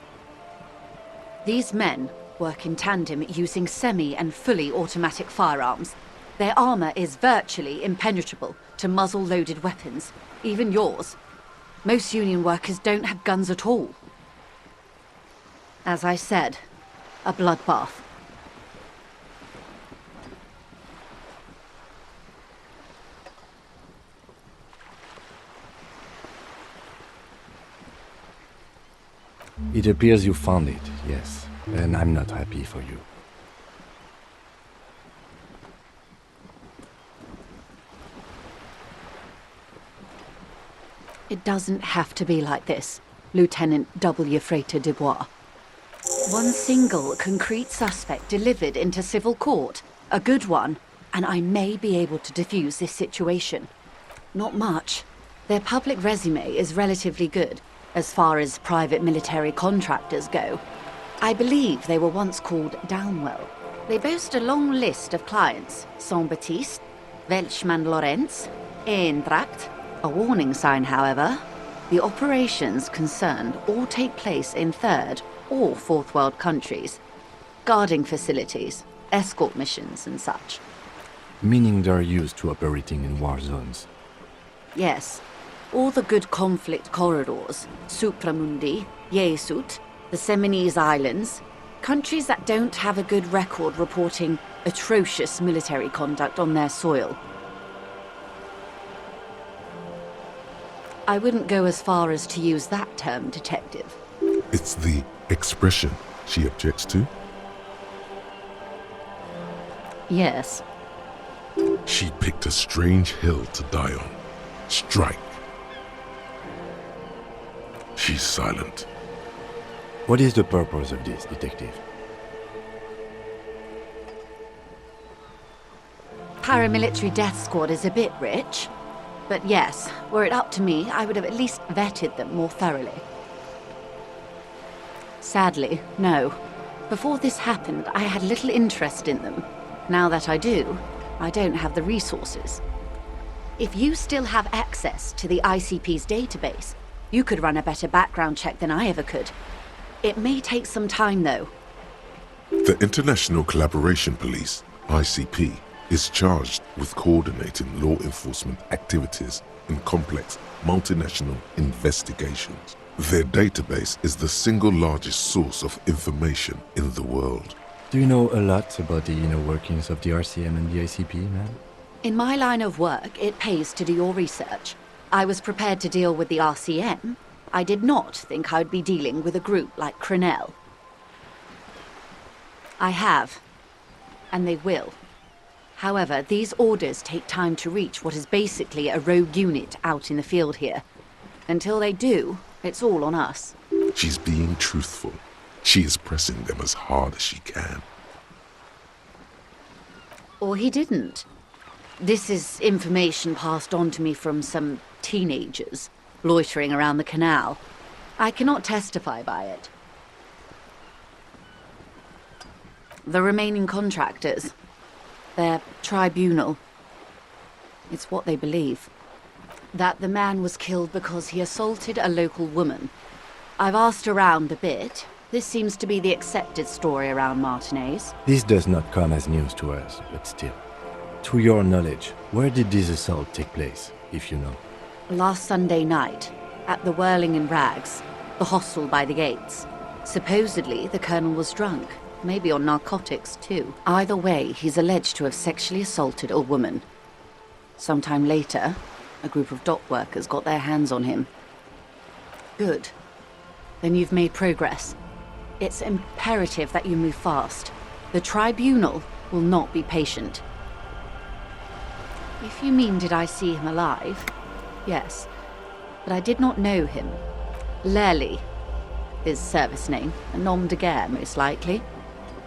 These men work in tandem using semi- and fully automatic firearms. Their armor is virtually impenetrable to muzzle-loaded weapons, even yours. Most Union workers don't have guns at all. As I said, a bloodbath. It appears you found it, yes. And I'm not happy for you. It doesn't have to be like this, Lieutenant W. Frater Dubois. One single concrete suspect delivered into civil court, a good one, and I may be able to defuse this situation. Not much. Their public resume is relatively good, as far as private military contractors go. I believe they were once called Downwell. They boast a long list of clients: Saint-Baptiste, Welchman-Lorenz, Eintracht. A warning sign, however. The operations concerned all take place in third or fourth world countries. Guarding facilities, escort missions and such. Meaning they're used to operating in war zones. Yes. All the good conflict corridors, Supramundi, Yesut, the Seminese Islands, countries that don't have a good record reporting atrocious military conduct on their soil. I wouldn't go as far as to use that term, detective. It's the expression she objects to. Yes. She picked a strange hill to die on. Strike. She's silent. What is the purpose of this, detective? Paramilitary death squad is a bit rich. But yes, were it up to me, I would have at least vetted them more thoroughly. Sadly, no. Before this happened, I had little interest in them. Now that I do, I don't have the resources. If you still have access to the ICP's database, you could run a better background check than I ever could. It may take some time, though. The International Collaboration Police, ICP, is charged with coordinating law enforcement activities in complex multinational investigations. Their database is the single largest source of information in the world. Do you know a lot about the inner workings of the RCM and the ICP, man? In my line of work, it pays to do your research. I was prepared to deal with the RCM. I did not think I'd be dealing with a group like Crenel. I have, and they will. However, these orders take time to reach what is basically a rogue unit out in the field here. Until they do, it's all on us. She's being truthful. She is pressing them as hard as she can. Or he didn't. This is information passed on to me from some teenagers loitering around the canal. I cannot testify by it. The remaining contractors, their tribunal, it's what they believe. That the man was killed because he assaulted a local woman. I've asked around a bit. This seems to be the accepted story around Martinez. This does not come as news to us, but still. To your knowledge, where did this assault take place, if you know? Last Sunday night, at the Whirling in Rags, the hostel by the gates. Supposedly, the colonel was drunk, maybe on narcotics too. Either way, he's alleged to have sexually assaulted a woman. Sometime later, a group of dock workers got their hands on him. Good. Then you've made progress. It's imperative that you move fast. The tribunal will not be patient. If you mean did I see him alive? Yes. But I did not know him. Lely, his service name, a nom de guerre most likely.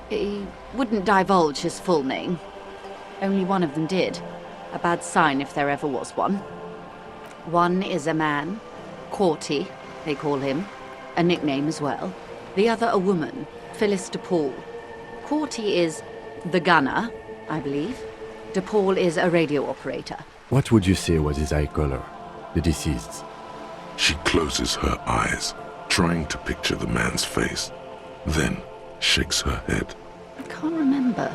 He wouldn't divulge his full name. Only one of them did. A bad sign if there ever was one. One is a man, Corty, they call him, a nickname as well. The other a woman, Phyllis DePaul. Corty is the gunner, I believe. DePaul is a radio operator. What would you say was his eye color, the deceased's? She closes her eyes, trying to picture the man's face, then shakes her head. I can't remember.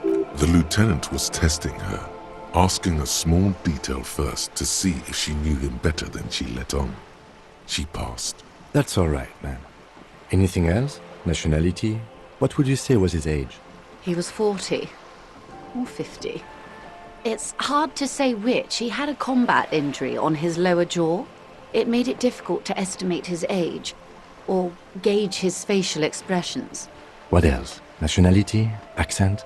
The lieutenant was testing her, asking a small detail first to see if she knew him better than she let on. She passed. That's all right, man. Anything else? Nationality? What would you say was his age? He was 40. Or 50. It's hard to say which. He had a combat injury on his lower jaw. It made it difficult to estimate his age, or gauge his facial expressions. What else? Nationality? Accent?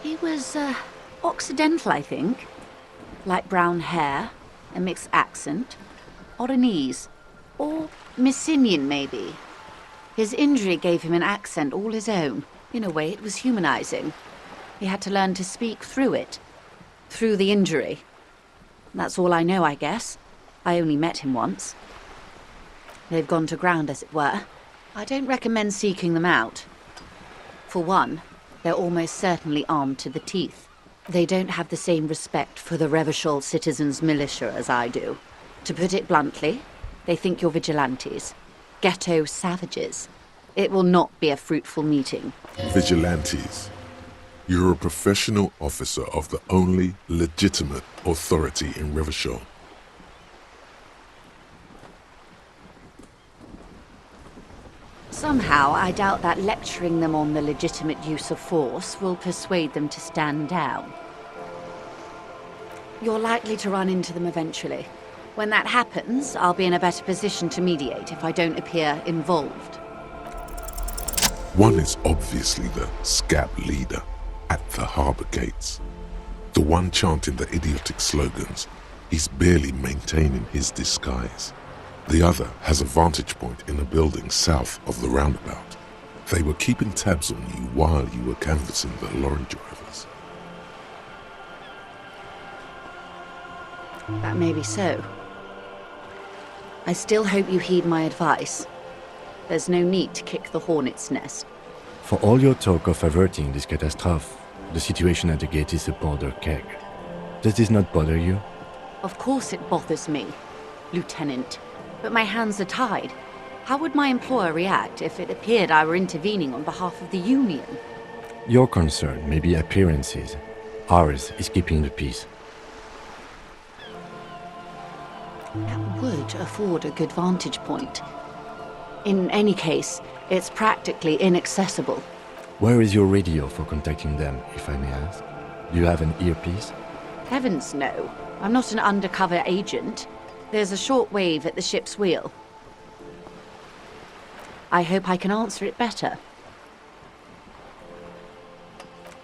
He was, Occidental, I think. Light brown hair, a mixed accent, Oranese, or Messinian, maybe. His injury gave him an accent all his own. In a way, it was humanizing. He had to learn to speak through it. Through the injury. That's all I know, I guess. I only met him once. They've gone to ground, as it were. I don't recommend seeking them out. For one, they're almost certainly armed to the teeth. They don't have the same respect for the Revachol citizens' militia as I do. To put it bluntly, they think you're vigilantes. Ghetto savages. It will not be a fruitful meeting. Vigilantes. You're a professional officer of the only legitimate authority in Revachol. Somehow, I doubt that lecturing them on the legitimate use of force will persuade them to stand down. You're likely to run into them eventually. When that happens, I'll be in a better position to mediate if I don't appear involved. One is obviously the scab leader at the harbour gates. The one chanting the idiotic slogans. He's barely maintaining his disguise. The other has a vantage point in a building south of the roundabout. They were keeping tabs on you while you were canvassing the lorry drivers. That may be so. I still hope you heed my advice. There's no need to kick the hornet's nest. For all your talk of averting this catastrophe, the situation at the gate is a border keg. Does this not bother you? Of course it bothers me, Lieutenant. But my hands are tied. How would my employer react if it appeared I were intervening on behalf of the Union? Your concern may be appearances. Ours is keeping the peace. That would afford a good vantage point. In any case, it's practically inaccessible. Where is your radio for contacting them, if I may ask? Do you have an earpiece? Heavens no. I'm not an undercover agent. There's a shortwave at the ship's wheel. I hope I can answer it better.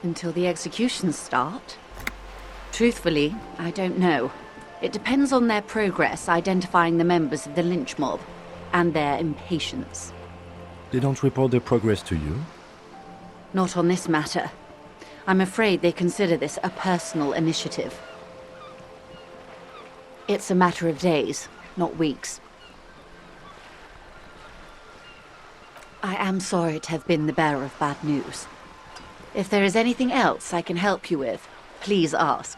Until the executions start? Truthfully, I don't know. It depends on their progress identifying the members of the lynch mob, and their impatience. They don't report their progress to you? Not on this matter. I'm afraid they consider this a personal initiative. It's a matter of days, not weeks. I am sorry to have been the bearer of bad news. If there is anything else I can help you with, please ask.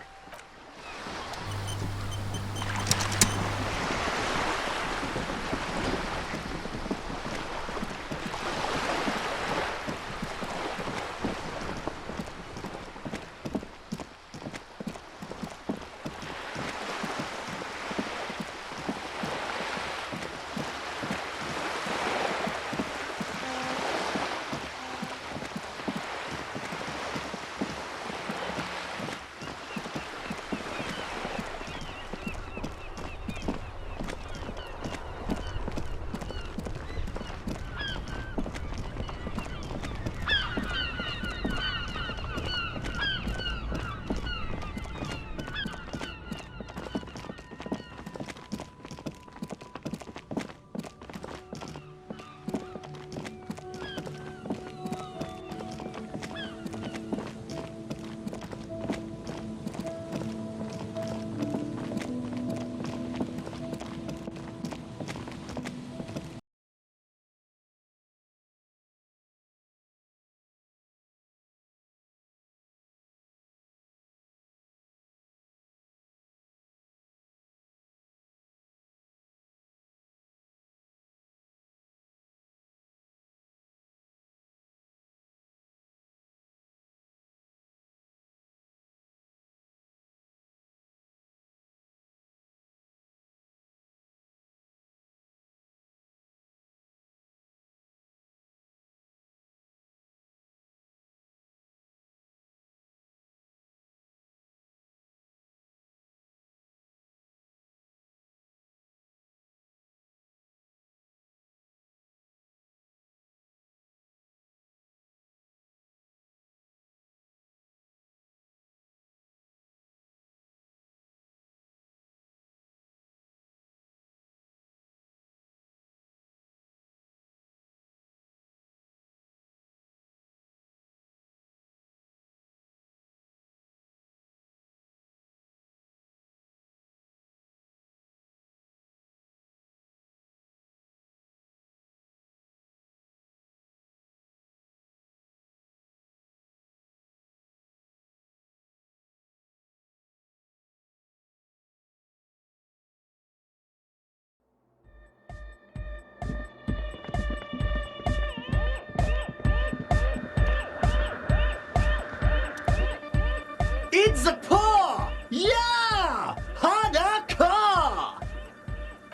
feed the poor! Yeah! Hardcore!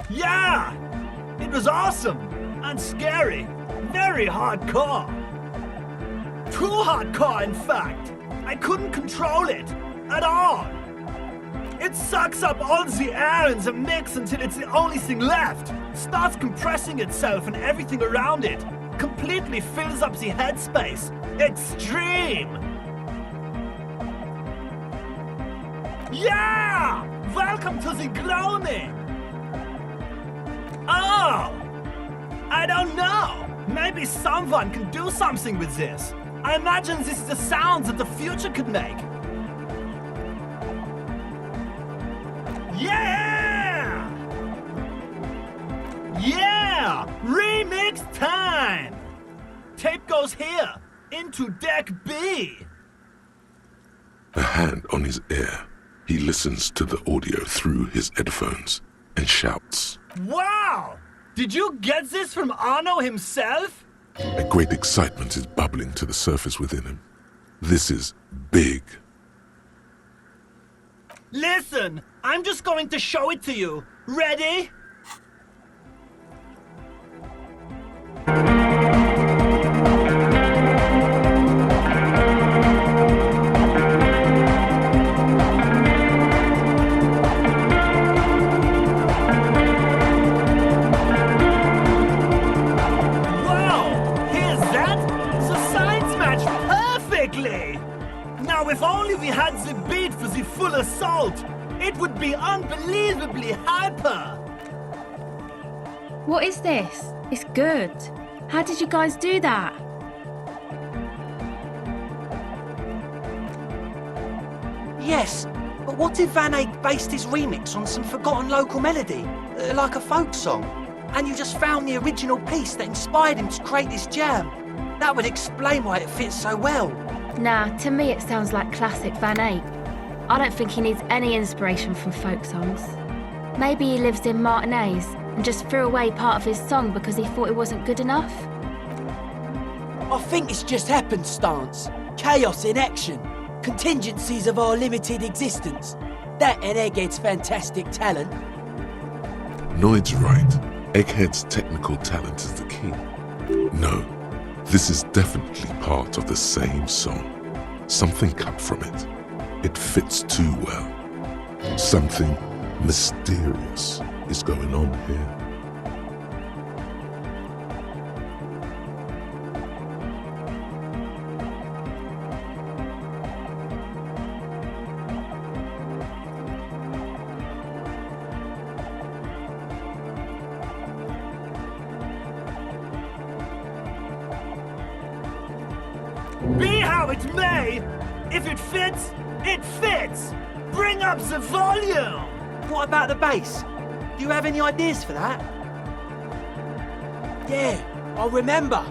Yeah! It was awesome and scary. Very hardcore. Too hardcore, in fact. I couldn't control it at all. It sucks up all the air in the mix until it's the only thing left. Starts compressing itself and everything around it. Completely fills up the headspace. Extreme! Yeah! Welcome to the gloaming! Oh! I don't know. Maybe someone can do something with this. I imagine this is the sounds that the future could make. Yeah! Yeah! Remix time! Tape goes here, into deck B. A hand on his ear, he listens to the audio through his headphones and shouts. Wow! Did you get this from Arno himself? A great excitement is bubbling to the surface within him. This is big. Listen, I'm just going to show it to you. Ready? Now, if only we had the beat for the full assault, it would be unbelievably hyper. What is this? It's good. How did you guys do that? Yes, but what if Van Eyck based his remix on some forgotten local melody, like a folk song, and you just found the original piece that inspired him to create this jam? That would explain why it fits so well. Nah, to me it sounds like classic Van Eyck. I don't think he needs any inspiration from folk songs. Maybe he lives in Martinez and just threw away part of his song because he thought it wasn't good enough. I think it's just happenstance. Chaos in action. Contingencies of our limited existence. That and Egghead's fantastic talent. Noid's right. Egghead's technical talent is the key. No, this is definitely part of the same song. Something cut from it. It fits too well. Something mysterious is going on here. Be how it may, if it fits, it fits! Bring up the volume! What about the bass? Do you have any ideas for that? Yeah, I remember.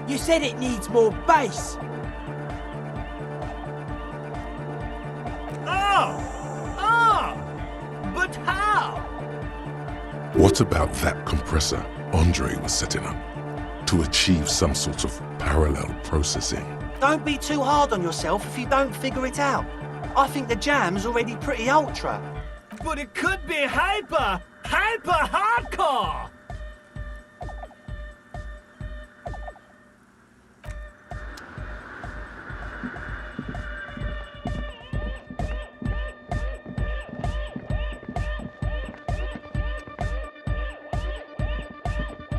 You said it needs more bass. But how? What about that compressor Andre was setting up to achieve some sort of parallel processing? Don't be too hard on yourself if you don't figure it out. I think the jam's already pretty ultra. But it could be hyper hardcore!